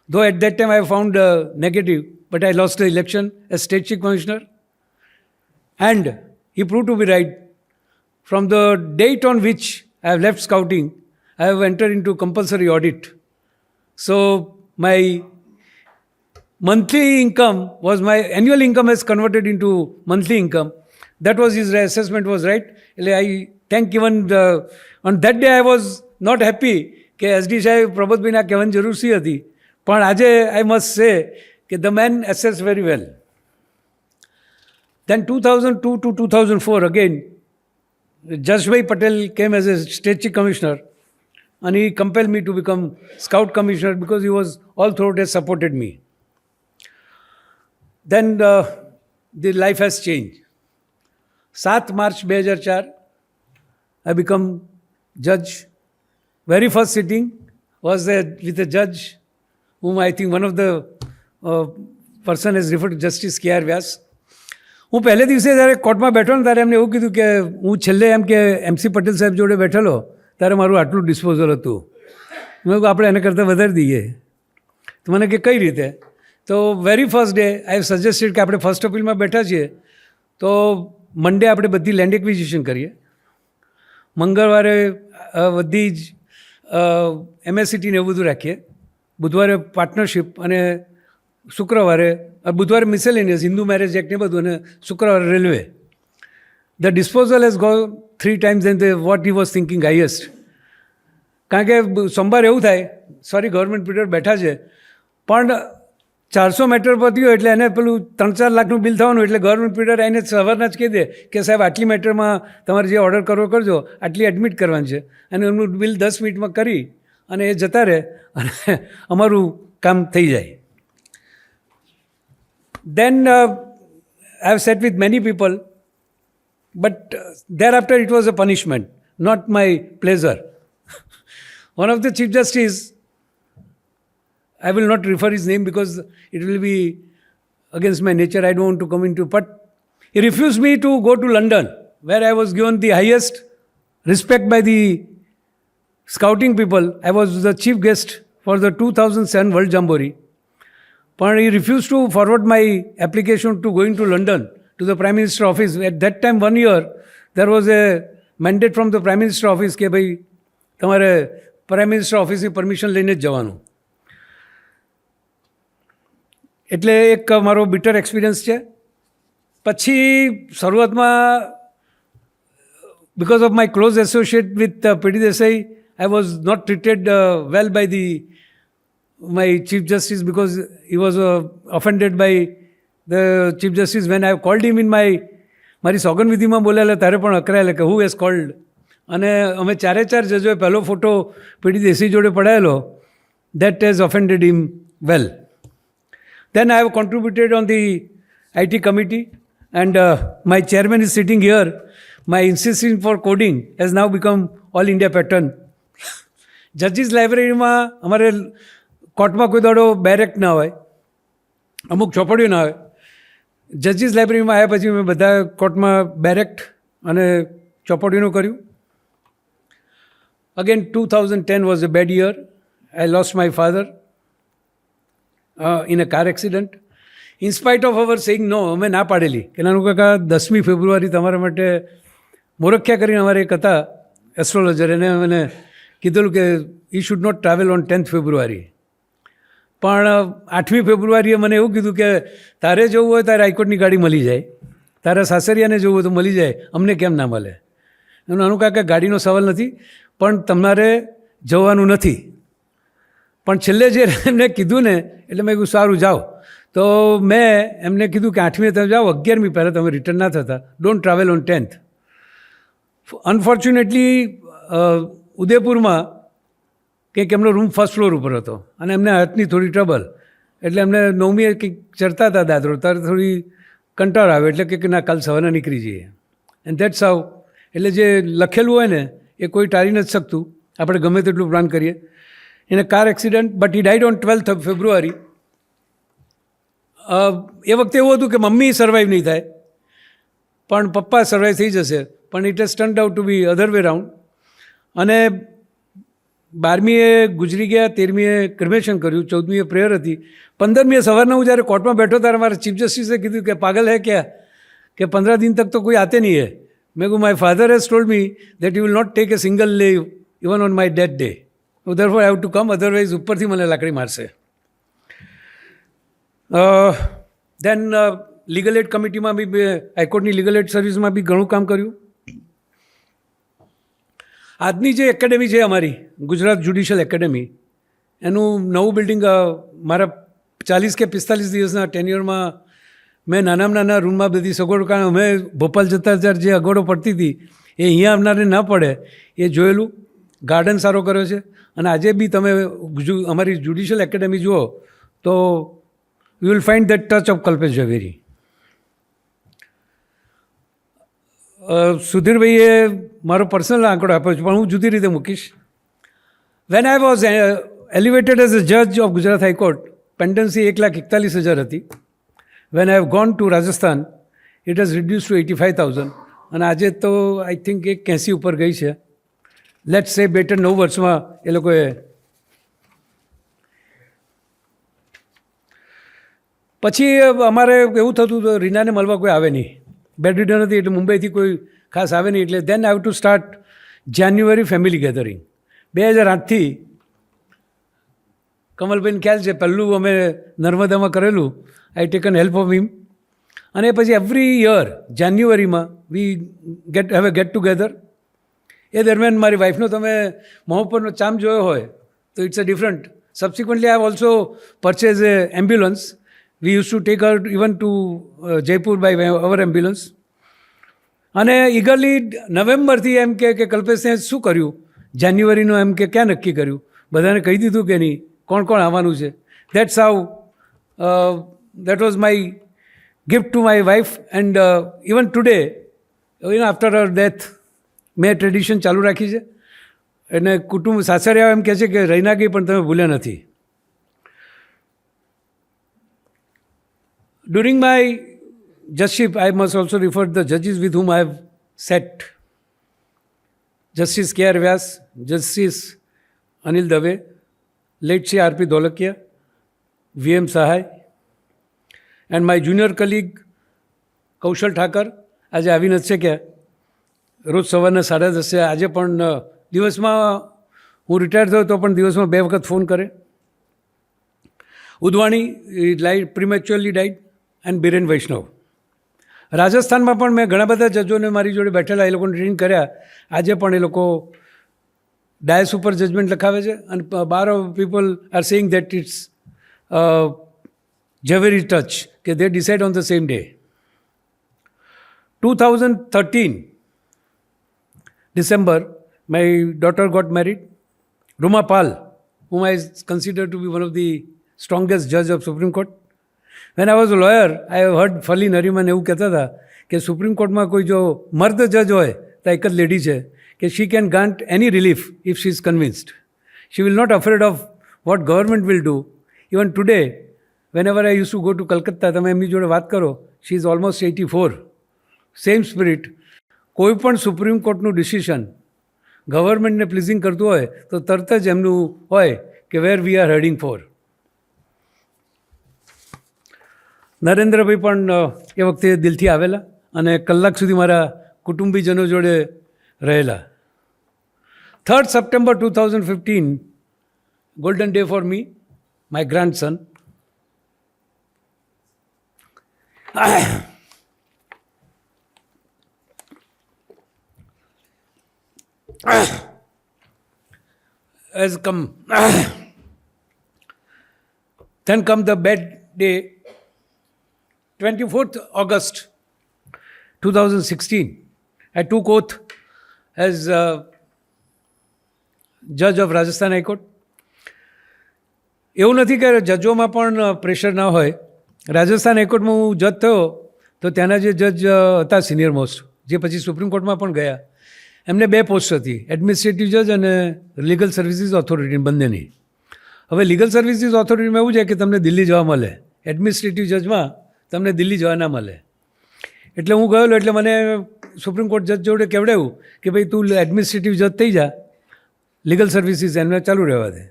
though at that time I found negative, but I lost the election as state chief commissioner. And he proved to be right. From the date on which I have left scouting, I have entered into compulsory audit. So my monthly income was, my annual income has converted into monthly income. That was his assessment was right. I thank even the, on that day I was not happy કે એસડી સાહેબ પ્રબોધભાઈને આ કહેવાની જરૂર શી હતી, પણ આજે આઈ મસ્ટ સે કે the man assess very well. Then 2002 to 2004 again, Jasbhai Patel came as a state chief commissioner and he compelled me to become scout commissioner because he was all throughout has supported me. Then the life has changed. 7 March 2004, I become judge. Very first sitting was with a judge whom I think one of the person has referred to, Justice K.R. Vyas. હું પહેલે દિવસે જ્યારે કોર્ટમાં બેઠો ને ત્યારે એમને એવું કીધું કે હું છેલ્લે એમ કે MC પટેલ સાહેબ જોડે બેઠેલો ત્યારે મારું આટલું ડિસ્પોઝલ હતું. મેં કહ્યું આપણે એને કરતાં વધારી દઈએ. તો મને કે કઈ રીતે? તો very first day I have suggested કે આપણે ફર્સ્ટ અપીલમાં બેઠા છીએ તો મંડે આપણે બધી લેન્ડ એક્વિઝિશન કરીએ, મંગળવારે બધી જ MSCT ને એવું બધું રાખીએ, બુધવારે પાર્ટનરશિપ અને શુક્રવારે બુધવારે મિસેલેનિયસ હિન્દુ મેરેજ એક્ટ ને બધું, અને શુક્રવારે railway. The disposal has go 3 times and what he was thinking highest. કારણ કે સોમવારે એવું થાય, સોરી ગવર્મેન્ટ પીરિયડ બેઠા છે પણ 400 મેટર પત્યું એટલે એને પેલું 3-4 લાખનું બિલ થવાનું, એટલે ગવર્મેન્ટ પીરિયડ આવીને સવારના જ કહી દે કે સાહેબ આટલી મેટરમાં તમારે જે ઓર્ડર કરવો કરજો, આટલી એડમિટ કરવાની છે, અને એમનું બિલ 10 મિનિટમાં કરી અને એ જતા રહે અને અમારું કામ થઈ જાય. Then I have sat with many people, but thereafter it was a punishment, not my pleasure. One of the Chief Justice, I will not refer his name because it will be against my nature, I don't want to come into, but he refused me to go to London, where I was given the highest respect by the scouting people. I was the chief guest for the 2007 World Jamboree. But he refused to forward my application to going to London to the Prime Minister office. At that time, 1 year, there was a mandate from the Prime Minister office કે ભાઈ તમારે Prime Minister office ની પરમિશન લઈને જ જવાનું. એટલે એક મારો બિટર એક્સપિરિયન્સ છે. પછી શરૂઆતમાં because of my close associate with P.D. Desai, I was not treated well by my Chief Justice because he was offended by the Chief Justice when I called him in મારી સોગંદવિધિમાં બોલાયેલા ત્યારે પણ અકરાયેલા કે હુ હેઝ કોલ્ડ, અને અમે 4 જજોએ પહેલો ફોટો પીડી દેસાઈ જોડે પડાયેલો. That has offended him well. Then I have contributed on the IT committee and my chairman is sitting here. My insistence for coding has now become all India pattern. Judges library માં અમારે કોર્ટમાં કોઈ દાડો બેરેક્ટ ના હોય, અમુક ચોપડીઓ ના હોય. જજીસ લાઇબ્રેરીમાં આવ્યા પછી મેં બધા કોર્ટમાં બેરેક્ટ અને ચોપડીઓનું કર્યું. Again 2010 was a bad year. I lost my father in a car accident. In spite of our saying no, અમે ના પાડેલી કે નાનું કાકા 10મી ફેબ્રુઆરી તમારા માટે મોરખ્યા કરીને અમારે એક હતા એસ્ટ્રોલોજર, એને મને કીધેલું કે he should not travel on 10th February. પણ 8મી ફેબ્રુઆરીએ મને એવું કીધું કે તારે જવું હોય તારે હાઈકોર્ટની ગાડી મળી જાય, તારા સાસરિયાને જવું હોય તો મળી જાય, અમને કેમ ના મળે? એનું નાનું કાકા ગાડીનો સવાલ નથી, પણ તમારે જવાનું નથી. પણ છેલ્લે જે એમને કીધું ને એટલે મેં કીધું સારું જાઓ. તો મેં એમને કીધું કે 8મી તમે જાઓ, 11મી પહેલાં તમે રિટર્ન ના થતા, don't travel on 10th. Unfortunately ઉદયપુરમાં કંઈક એમનો રૂમ ફર્સ્ટ ફ્લોર ઉપર હતો અને એમને હાથની થોડી ટ્રબલ, એટલે એમને 9મીએ કંઈક ચડતા હતા દાદરો, ત્યારે થોડી કંટાળો આવે એટલે કે ના કાલ સવારના નીકળી જઈએ. And that's how. એટલે જે લખેલું હોય ને એ કોઈ ટાળી નથી શકતું, આપણે ગમે તેટલું પ્લાન કરીએ. In a car accident, but he died on 12th ફેબ્રુઆરી. એ વખતે એવું હતું કે મમ્મી સર્વાઈવ નહીં થાય પણ પપ્પા સર્વાઈવ થઈ જશે. પણ it has turned out to be other way round. અને 12મીએ ગુજરી ગયા, 13મીએ ક્રિમેશન કર્યું, 14મીએ પ્રેયર હતી, 15મીએ સવારના હું જ્યારે કોર્ટમાં બેઠો ત્યારે મારા ચીફ જસ્ટિસે કીધું કે પાગલ હે ક્યાં, કે 15 दिन तक तो कोई आते नहीं है. મેં કહું my father has told me that you will not take a single leave even on my death day. Therefore I have to come, otherwise ઉપરથી મને લાકડી મારશે. દેન લીગલ એડ કમિટીમાં બી, હાઈકોર્ટની લીગલ એડ સર્વિસમાં બી ઘણું કામ કર્યું. આજની જે એકેડેમી છે અમારી ગુજરાત જ્યુડિશિયલ એકેડેમી, એનું નવું બિલ્ડિંગ મારા 40 કે 45 દિવસના ટેન્યુરમાં મેં નાનામાં નાના રૂમમાં બધી સગવડો, કારણ અમે ભોપાલ જતા ત્યારે જે અગવડો પડતી હતી એ અહીંયા આવનારને ના પડે એ જોયેલું. ગાર્ડન સારો કર્યો છે. અને આજે બી તમે અમારી જ્યુડિશિયલ એકેડેમી જુઓ તો you will find that touch of Kalpesh Zaveri. સુધીરભાઈએ મારો પર્સનલ આંકડો આપ્યો છે પણ હું જુદી રીતે મૂકીશ. When I was elevated as a જજ ઓફ ગુજરાત હાઈકોર્ટ, પેન્ડન્સી 1,41,000 હતી. When I have gone to Rajasthan, it has reduced to 85,000. અને આજે તો આઈ થિંક 81 ઉપર ગઈ છે. લેટ સે બેટર 9 વર્ષમાં એ લોકોએ. પછી અમારે એવું થતું હતું રીનાને મળવા કોઈ આવે નહીં, બેડ રિડન હતી એટલે મુંબઈથી કોઈ ખાસ આવે નહીં, એટલે then I have to start January family gathering. 2008થી કમલભાઈને ખ્યાલ છે, પહેલું અમે નર્મદામાં કરેલું. I taken help of him. અને પછી એવરી યર જાન્યુઆરીમાં we have a get together. એ દરમિયાન મારી વાઈફનો તમે મોં પરનો ચામ જોયો હોય તો it's a different. Subsequently I have also purchase a ambulance. We use to take her even to Jaipur by our ambulance. અને ઈગરલી નવેમ્બરથી એમ કે કલ્પેશને શું કર્યું જાન્યુઆરીનું, એમ કે ક્યાં નક્કી કર્યું, બધાને કહી દીધું કે નહીં, કોણ કોણ આવવાનું છે. That's how that was my gift to my wife, and even today, after her death, મેં ટ્રેડિશન ચાલુ રાખી છે. અને કુટુંબ સાસરિયા એમ કહે છે કે રહી ના ગઈ પણ તમે ભૂલ્યા નથી. During my judgeship I must also refer the જજીસ with whom I have sat. Justice K R Vyas, justice Anil Dave, late Shri R P Dholakia, VM Sahay, and my junior colleague Kaushal Thakar આજે આવી નથી શક્યા. રોજ સવારના 10:30. આજે પણ દિવસમાં હું રિટાયર થયો તો પણ દિવસમાં 2 વખત ફોન કરે. Udwani lied પ્રીમેચ્યોરલી died, and Biren વૈષ્ણવ. રાજસ્થાનમાં પણ મેં ઘણા બધા જજોને મારી જોડે બેઠેલા, એ લોકોને ટ્રેન કર્યા. આજે પણ એ લોકો ડાયસ ઉપર જજમેન્ટ લખાવે છે. અને 12 people are saying that it's Jhaveri touch, કે they decide on the same day. 2013 December, my daughter got married. Ruma Pal, whom I consider to be one of the strongest judge of Supreme Court. When I was a lawyer, I have heard Fali Nariman એવું કહેતા હતા કે સુપ્રીમ કોર્ટમાં કોઈ જો મર્દ જજ હોય તો એક જ લેડી છે કે she can grant any relief if she is convinced. She will not afraid of what government will do. Even today, whenever I used to go to Calcutta, તમે એમની જોડે વાત કરો, she is almost 84. Same spirit. કોઈ પણ સુપ્રીમ કોર્ટનું ડિસિશન ગવર્મેન્ટને પ્લીઝિંગ કરતું હોય તો તરત જ એમનું હોય કે where we are heading for. Narendrabhai પણ એ વખતે દિલથી આવેલા અને કલાક સુધી મારા કુટુંબીજનો જોડે રહેલા. 3rd September 2015, golden day for me, my grandson. Has come. Then come the bad day, 24th August 2016. I took oath as judge of Rajasthan High Court. એવું નથી કે જજોમાં પણ પ્રેશર ના હોય. રાજસ્થાન હાઈકોર્ટમાં હું જજ થયો તો ત્યાંના જે જજ હતા સિનિયર મોસ્ટ, જે પછી સુપ્રીમ કોર્ટમાં પણ ગયા, એમને 2 પોસ્ટ હતી, એડમિનિસ્ટ્રેટિવ જજ અને લીગલ સર્વિસીસ ઓથોરિટી બંનેની. હવે લીગલ સર્વિસીસ ઓથોરિટીમાં એવું છે કે તમને દિલ્હી જવા મળે, એડમિનિસ્ટ્રેટિવ જજમાં તમને દિલ્હી જવા ના મળે. એટલે હું ગયેલો એટલે મને સુપ્રીમ કોર્ટ જજ જોડે કહેવડાવ્યું કે ભાઈ તું એડમિનિસ્ટ્રેટિવ જજ થઈ જા, લીગલ સર્વિસીસ એમને ચાલુ રહેવા દે.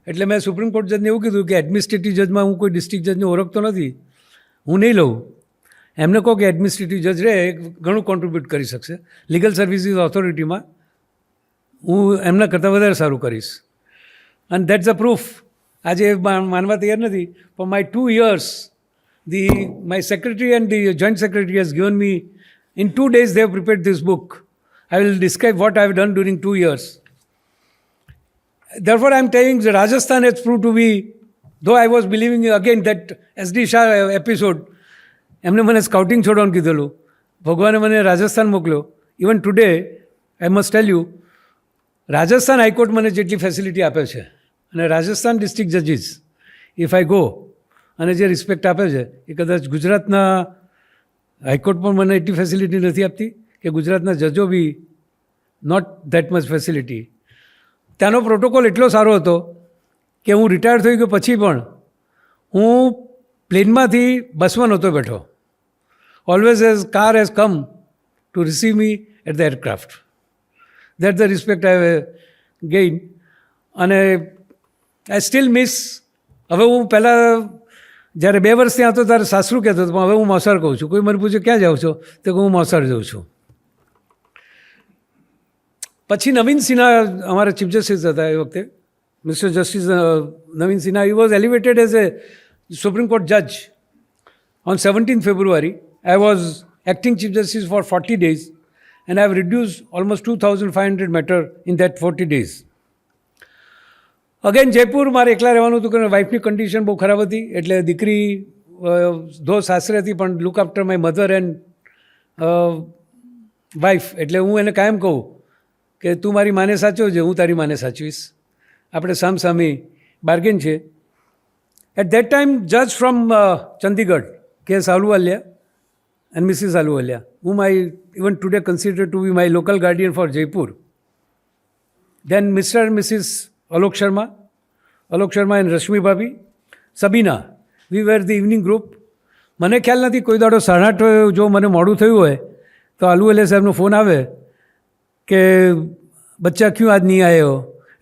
એટલે મેં સુપ્રીમ કોર્ટ જજને એવું કીધું કે એડમિનિસ્ટ્રેટિવ જજમાં હું કોઈ ડિસ્ટ્રિક્ટ જજને ઓળખતો નથી, હું નહીં લઉં. એમને કહો કે એડમિનિસ્ટ્રેટિવ જજ રહે એ ઘણું કોન્ટ્રીબ્યુટ કરી શકશે, લીગલ સર્વિસીસ ઓથોરિટીમાં હું એમના કરતાં વધારે સારું કરીશ. અને દેટ્સ અ પ્રૂફ. આજે માનવા તૈયાર નથી, પણ my 2 years my secretary and the joint secretary has given me, in 2 days they have prepared this book. I will describe what I have done during 2 years. Therefore I am telling that Rajasthan has proved to be, though I was believing again that SD Shah episode, એમને મને સ્કાઉટિંગ છોડવાનું કીધેલું, ભગવાને મને રાજસ્થાન મોકલ્યો. Even today I must tell you, Rajasthan high court મને જેટલી ફેસિલિટી આપે છે અને રાજસ્થાન ડિસ્ટ્રિક્ટ જજીસ ઇફ આઈ ગો અને જે રિસ્પેક્ટ આપે છે એ કદાચ ગુજરાતના હાઈકોર્ટ પણ મને એટલી ફેસિલિટી નથી આપતી કે ગુજરાતના જજો બી નોટ ધેટ મચ ફેસિલિટી. ત્યાંનો પ્રોટોકોલ એટલો સારો હતો કે હું રિટાયર થઈ ગયો પછી પણ હું પ્લેનમાંથી બસમાં નહોતો બેઠો. Always as car has come to receive me at the aircraft. That the respect I gain. અને આઈ સ્ટીલ મિસ. હવે હું પહેલાં જ્યારે 2 વર્ષ ત્યાં હતો ત્યારે સાસરું કહેતો હતો, પણ હવે હું મોસાળ કહું છું. કોઈ મને પૂછે ક્યાં જાઉં છો તો હું મોસાળ જાઉં છું. પછી નવીન સિન્હા અમારા ચીફ જસ્ટિસ હતા એ વખતે, mister justice Navin Sinha. He was elevated as a Supreme Court judge on 17th February. I was acting Chief Justice for 40 days and I have reduced almost 2,500 matter in that 40 days. Again, Jaipur, મારે એકલા રહેવાનું હતું કે વાઇફની કન્ડિશન બહુ ખરાબ હતી, એટલે દીકરી ધો સાસરે હતી પણ look after my mother and wife. એટલે હું એને કાયમ કહું કે તું મારી માને સાચવજે, હું તારી માને સાચવીશ, આપણે સામસામી બાર્ગેન છે. At that time, judge from Chandigarh, K.S. Ahluwalia and Mrs. Ahluwalia, whom I even today consider to be my local guardian for Jaipur. Then Mr. and Mrs. Alok Sharma and Rashmi Bhabhi, Sabina. We were the evening group. મને ખ્યાલ નથી કોઈ દાડો 8:30 જો મને મોડું થયું હોય તો આલુવાલિયા સાહેબનો ફોન આવે કે બચ્ચા ક્યું આજ નહીં આવ્યો,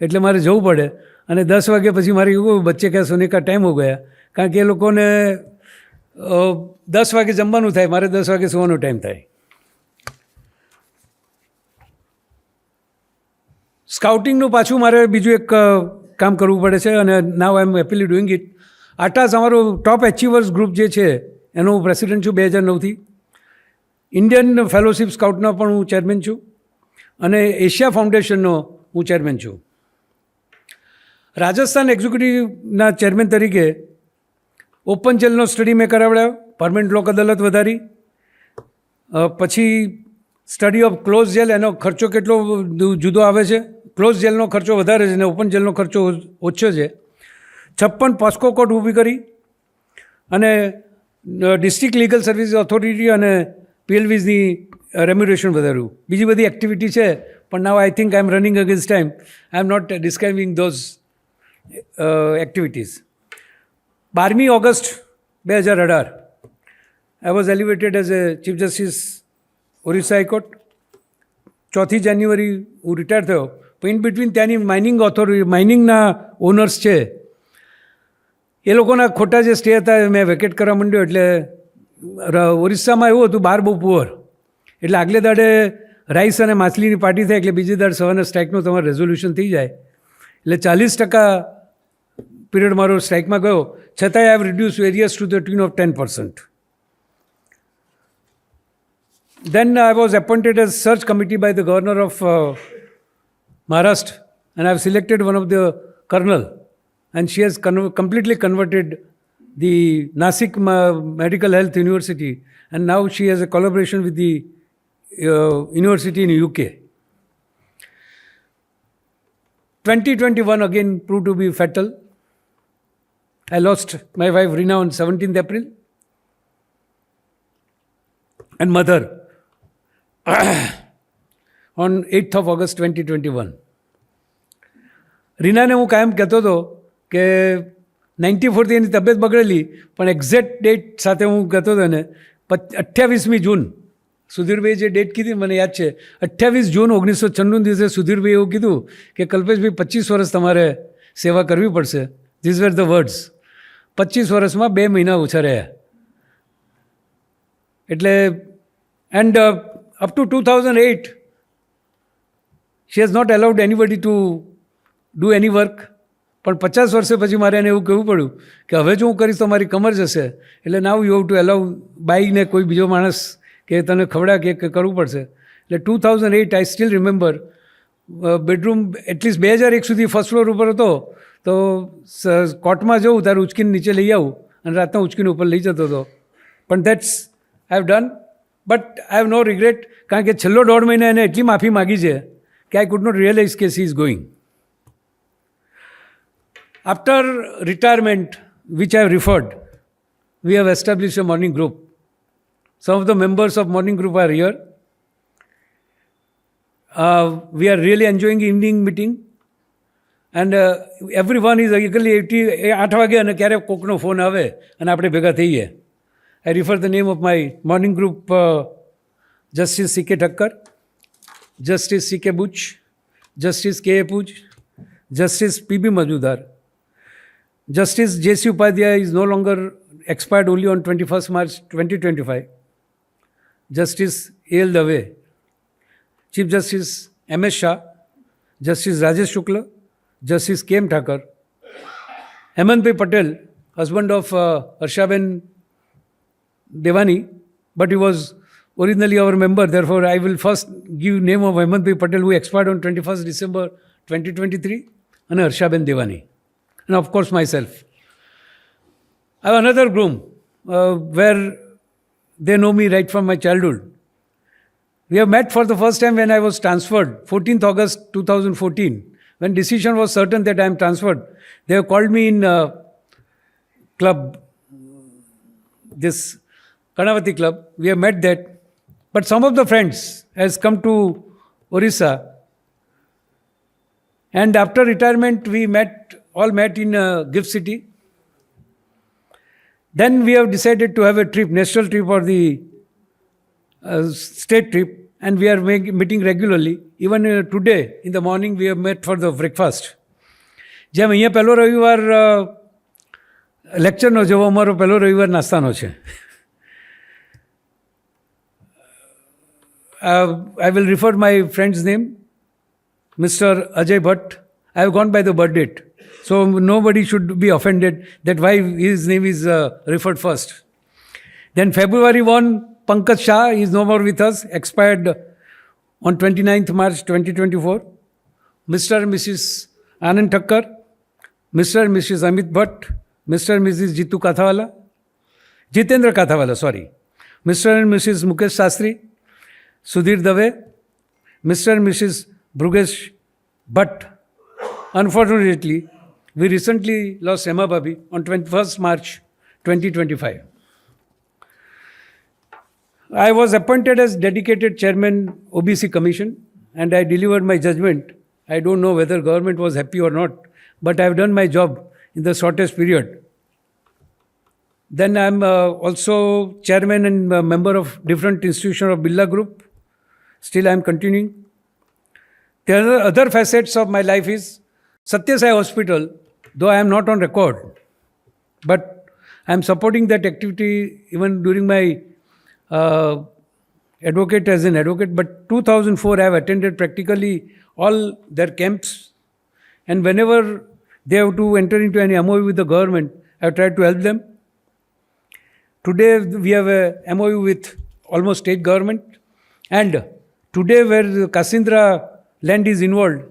એટલે મારે જવું પડે. અને 10 વાગ્યા પછી મારે એવું બચ્ચે ક્યાં સોને કા ટાઈમ હો ગયા, કારણ કે એ લોકોને 10 વાગે જમવાનું થાય, મારે 10 વાગે સુવાનો ટાઈમ થાય. સ્કાઉટિંગનું પાછું મારે બીજું એક કામ કરવું પડે છે અને નાવ આઈ એમ હેપીલી ડુઈંગ ઇટ. આટાસ અમારું ટોપ એચીવર્સ ગ્રુપ જે છે એનો હું પ્રેસિડેન્ટ છું 2009થી. ઇન્ડિયન ફેલોશિપ સ્કાઉટનો પણ હું ચેરમેન છું અને એશિયા ફાઉન્ડેશનનો હું ચેરમેન છું. રાજસ્થાન એક્ઝિક્યુટિવના ચેરમેન તરીકે ઓપન જેલનો સ્ટડી મેં કરાવડાવ્યો, પરમેનન્ટ લોક અદાલત વધારી. પછી સ્ટડી ઓફ ક્લોઝ જેલ, એનો ખર્ચો કેટલો જુદો આવે છે. ક્લોઝ જેલનો ખર્ચો વધારે છે અને ઓપન જેલનો ખર્ચો ઓછો છે. 56 પોસ્કો કોર્ટ ઊભી કરી અને ડિસ્ટ્રિક્ટ લીગલ સર્વિસ ઓથોરિટી અને PLVસની રેમ્યુરેશન વધાર્યું. બીજી બધી એક્ટિવિટી છે પણ now I think I am running against time. I am not describing those activities. 12મી August 2018 I was elevated as a Chief Justice Orissa High Court. 4th જાન્યુઆરી હું રિટાયર થયો. પણ ઇન બિટવીન ત્યાંની માઇનિંગ ઓથોરિટી, માઇનિંગના ઓનર્સ છે એ લોકોના ખોટા જે સ્ટે હતા મેં વેકેટ કરવા માંડ્યો. એટલે ઓરિસ્સામાં એવું હતું, બહાર બહુ પુઅર, એટલે આગલે દાડે રાઈસ અને માછલીની પાર્ટી થાય એટલે બીજી દાડે સવારના સ્ટ્રાઇકનું તમારું રેઝોલ્યુશન થઈ જાય. એટલે 40% પીરિયડ મારો સ્ટ્રાઇકમાં ગયો, છતાંય I have reduce arrears to the tune of 10%. Then I was appointed as search committee by the governor of Maharashtra and I have selected one of the colonel and she has completely converted the Nasik Medical Health University and now she has a collaboration with the university in UK. 2021 again proved to be fatal. I lost my wife Reena on 17th April and mother on 8th of August 2021. રીનાને હું કાયમ કહેતો હતો કે 94થી એની તબિયત બગડેલી, પણ એક્ઝેક્ટ ડેટ સાથે હું કહેતો હતો ને 28મી જૂન સુધીરભાઈ જે ડેટ કીધી મને યાદ છે 28 જૂન 1996 દિવસે સુધીરભાઈ એવું કીધું કે કલ્પેશભાઈ 25 વર્ષ તમારે સેવા કરવી પડશે. This wear the words. 25 વર્ષમાં 2 મહિના ઓછા રહ્યા. એટલે end up to 2008 she has not allowed anybody to do any work. પણ 50 વર્ષે પછી મારે એને એવું કહેવું પડ્યું કે હવે જો હું કરીશ તો મારી કમર જશે, એટલે now you have to allow બાઈને કોઈ બીજો માણસ કે તને ખવડા કે કરવું પડશે. એટલે 2008 I still remember bedroom at least 2001 સુધી ફર્સ્ટ ફ્લોર ઉપર હતો તો કોર્ટમાં જવું ત્યારે ઉચકીને નીચે લઈ આવું અને રાતના ઉચકીને ઉપર લઈ જતો હતો. પણ that's I have done, but I have no regret, કારણ કે છેલ્લો 1.5 મહિના એને એટલી માફી માગી છે કે આઈ કુડ નોટ રિયલાઇઝ કે she is going. After retirement, which I have referred, we have established a morning group. Some of the members of morning group are here. We are really enjoying evening meeting, and everyone is eagerly 8 વાગે અને ક્યારે કોકનો ફોન આવે અને આપણે ભેગા થઈએ. I refer the name of my morning group, Justice C.K. Thakkar, Justice C.K. Buch, Justice K.A. Puj, Justice P.B. Majumdar. Justice J.C. Upadhyay is no longer expired only on 21st March 2025. Justice A.L. Dave, Chief Justice M.S. Shah, Justice Rajesh Shukla, Justice K.M. Thakkar, Hemant Bhai Patel, husband of Harshaben Devani, but he was originally our member. Therefore, I will first give name of Hemant Bhai Patel, who expired on 21st December 2023, and Harshaben Devani. And of course myself. I have another groom where they know me right from my childhood. We have met for the first time when I was transferred, 14th August 2014. When decision was certain that I am transferred, they have called me in club, this Kanavati club. We have met that. But some of the friends has come to Orissa. And after retirement, we all met in Gift City. Then we have decided to have a trip, national trip or the state trip, and we are meeting regularly. Even today in the morning we have met for the breakfast. જેમ અહીંયા પહેલો રવિવાર લેક્ચરનો જેવો અમારો પહેલો રવિવાર નાસ્તાનો છે. I will refer my friend's name, Mr. Ajay Bhatt. I have gone by the birth date. So nobody should be offended that why his name is referred first. Then February 1, Pankaj Shah is no more with us, expired on 29th March 2024. Mr. and Mrs. Anand Thakkar, Mr. and Mrs. Amit Bhatt, Mr. and Mrs. Jitendra Kathawala, Mr. and Mrs. Mukesh Sastry, Sudhir Dave, Mr. and Mrs. Brugesh Bhatt. Unfortunately, we recently lost Emma Babi on 21st March 2025. I was appointed as dedicated chairman OBC Commission and I delivered my judgment. I don't know whether government was happy or not, but I have done my job in the shortest period. Then I am also chairman and member of different institutions of Birla Group. Still I am continuing. The other facets of my life is Satya Sai Hospital, though I am not on record, but I am supporting that activity even during my advocate as an advocate. But 2004 I have attended practically all their camps, and whenever they have to enter into any MOU with the government, I have tried to help them. Today we have a MOU with almost state government, and today where the Kasindra land is involved,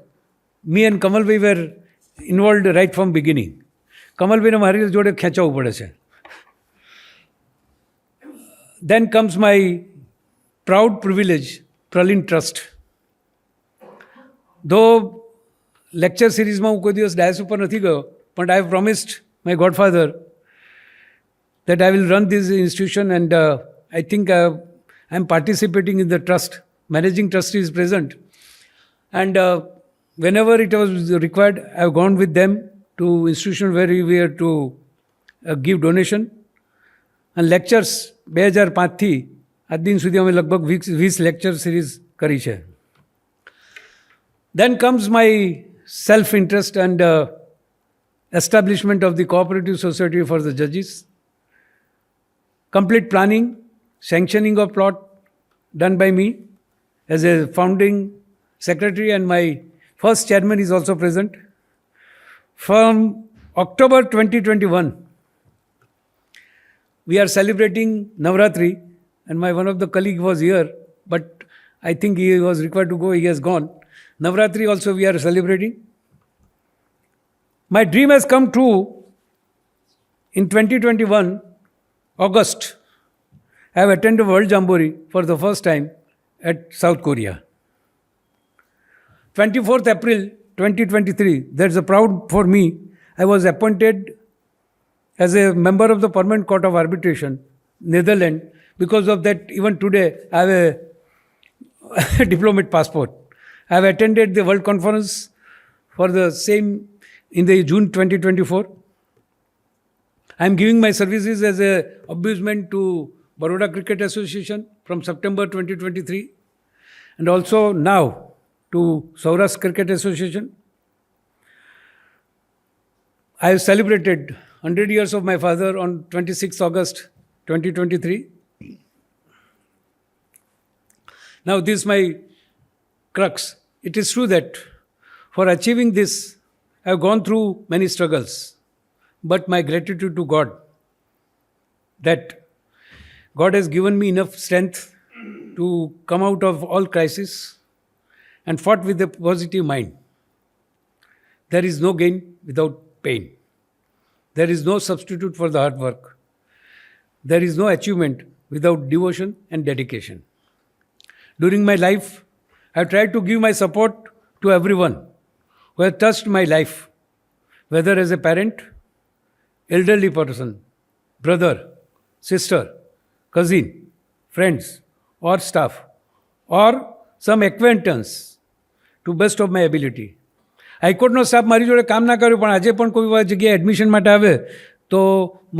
me and Kamalbhai were involved right from beginning. Kamalbhaઈને મારી જોડે ખેંચાવવું પડે છે. Then comes my proud privilege, Pralin Trust. Though lecture series માં હું કોઈ દિવસ ડાયસ ઉપર નથી ગયો, but I have promised my godfather that I will run this institution, and I think I am participating in the trust. Managing trustee is present, and whenever it was required, I have gone with them to institution where we were to give donation. અને લેક્ચર્સ 2005થી આજ દિન સુધી અમે લગભગ 20 લેક્ચર સિરીઝ કરી છે. Then comes my self-interest and establishment of the Cooperative Society for the Judges. Complete planning, sanctioning of plot done by me as a founding secretary, and my first chairman is also present. From October 2021, we are celebrating Navratri, and one of the colleague was here, but I think he was required to go, he has gone. Navratri also we are celebrating. My dream has come true in 2021, August. I have attended World Jamboree for the first time at South Korea. 24th April 2023, that's a proud for me. I was appointed as a member of the Permanent Court of Arbitration, Netherlands. Because of that, even today, I have a diplomat passport. I have attended the World Conference for the same in the June 2024. I am giving my services as a ombudsman to Baroda Cricket Association from September 2023, and also now to Saurashtra Cricket Association. I have celebrated 100 years of my father on 26th August 2023. Now this is my crux. It is true that for achieving this, I have gone through many struggles, but my gratitude to God that God has given me enough strength to come out of all crises and fought with a positive mind. There is no gain without pain. There is no substitute for the hard work. There is no achievement without devotion and dedication. During my life, I have tried to give my support to everyone who has touched my life, whether as a parent, elderly person, brother, sister, cousin, friends, or staff, or some acquaintance, to best of my ability. હાઈકોર્ટનો સ્ટાફ મારી જોડે કામ ના કર્યું, પણ આજે પણ કોઈ જગ્યાએ એડમિશન માટે આવે તો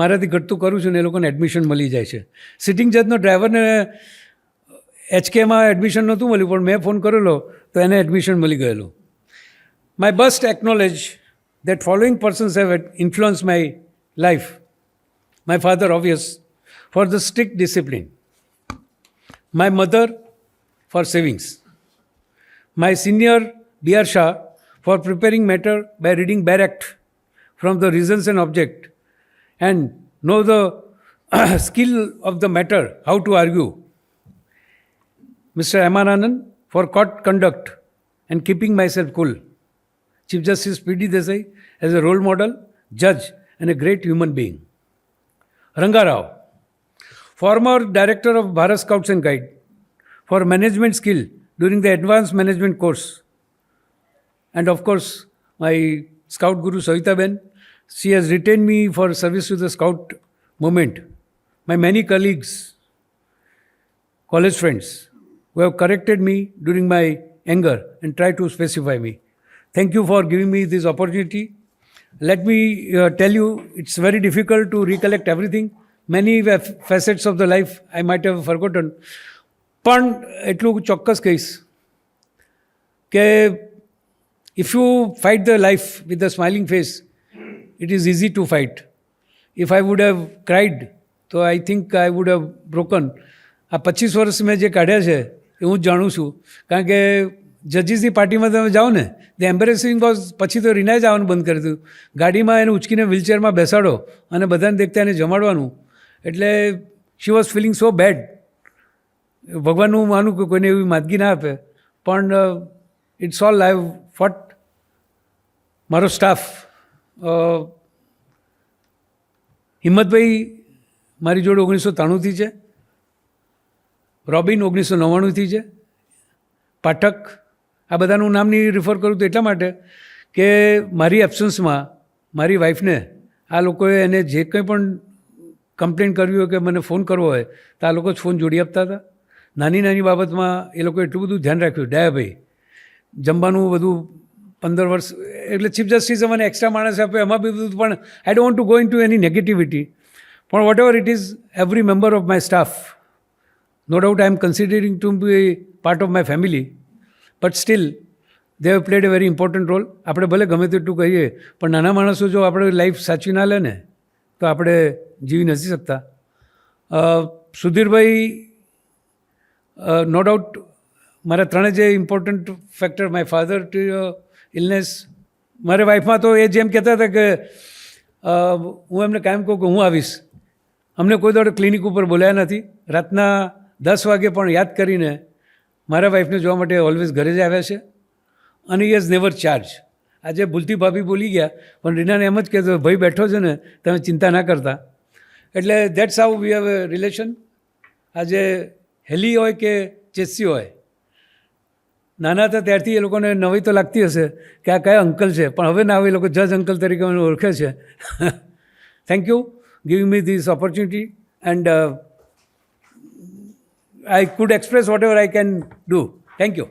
મારાથી ઘટતું કરું છું ને એ લોકોને એડમિશન મળી જાય છે. સિટિંગ જજનો ડ્રાઈવરને HKમાં એડમિશન નહોતું મળ્યું, પણ મેં ફોન કરેલો તો એને એડમિશન મળી ગયેલું. My best acknowledge that following persons have influenced my life. My father, obvious, for the strict discipline. My mother, for savings. My senior, B.R. Shah, for preparing matter by reading bare act from the reasons and object and know the skill of the matter, how to argue. Mr. M.R. Anand, for court conduct and keeping myself cool. Chief Justice P.D. Desai, as a role model, judge and a great human being. Ranga Rao, former director of Bharat Scouts and Guide, for management skill during the advanced management course. And of course, my scout guru Savita Ben, she has retained me for service to the scout movement. My many colleagues, college friends, who have corrected me during my anger and tried to specify me. Thank you for giving me this opportunity. Let me tell you, it's very difficult to recollect everything. Many facets of the life I might have forgotten. પણ એટલું ચોક્કસ કહીશ કે if you fight the life with a smiling face, it is easy to fight. If I would have cried, so I think I would have broken. આ 25 વર્ષ મેં જે કાઢ્યા છે એ હું જ જાણું છું, કારણ કે જજીસની પાર્ટીમાં તમે જાઓ ને, ધ એમ્બેરેસિંગ વોઝ, પછી તો રિનાએ જ આવવાનું બંધ કરી દીધું. ગાડીમાં એને ઉચકીને વ્હીલચેરમાં બેસાડો અને બધાને દેખતા એને જમાડવાનું. એટલે she was feeling so bad. ભગવાનનું હું માનું કે કોઈને એવી માદગી ના આપે, પણ ઇટ્સ ઓલ આઈ હેવ ફોટ. મારો સ્ટાફ, હિંમતભાઈ મારી જોડે 1993થી છે, રોબિન 1999થી છે, પાઠક, આ બધાનું નામ નહીં રિફર કરું તો એટલા માટે કે મારી એબ્સન્સમાં મારી વાઈફને આ લોકોએ એને જે કંઈ પણ કમ્પ્લેન કરવી હોય કે મને ફોન કરવો હોય તો આ લોકો જ ફોન જોડી આપતા હતા. નાની નાની બાબતમાં એ લોકોએ એટલું બધું ધ્યાન રાખ્યું. ડાયાભાઈ જમવાનું બધું 15 વર્ષ, એટલે ચીફ જસ્ટિસે મને એક્સ્ટ્રા માણસ આપ્યો, એમાં બી બધું. પણ I don't want to go into any negativity. પણ whatever it is, every member of my staff, no doubt I am considering to be part of my family, but still they have played a very important role. આપણે ભલે ગમે તેટલું કહીએ, પણ નાના માણસો જો આપણે લાઈફ સાચવી ના લે ને તો આપણે જીવી નથી શકતા. સુધીરભાઈ, નો ડાઉટ મારા ત્રણે જે important factor, my father two illness, મારી વાઈફમાં તો એ જેમ કહેતા હતા કે હું એમને કાયમ કહું કે હું આવીશ. અમને કોઈ દાડો ક્લિનિક ઉપર બોલાયા નથી. રાતના 10 વાગે પણ યાદ કરીને મારા વાઈફને જોવા માટે ઓલવેઝ ઘરે જ આવ્યા છે, અને હી હેઝ નેવર ચાર્જ. આજે ભૂલથી ભાભી બોલી ગયા, પણ રીનાને એમ જ કહેતો, ભાઈ બેઠો છે ને, તમે ચિંતા ના કરતા. એટલે that's how we have A relation. આજે હેલી હોય કે ચેસી હોય, નાના હતા ત્યારથી એ લોકોને નવી તો લાગતી હશે કે આ કયા અંકલ છે, પણ હવે ના હવે એ લોકો જજ અંકલ તરીકે મને ઓળખે છે. Thank you giving me this opportunity, and I could express whatever I can do. Thank you.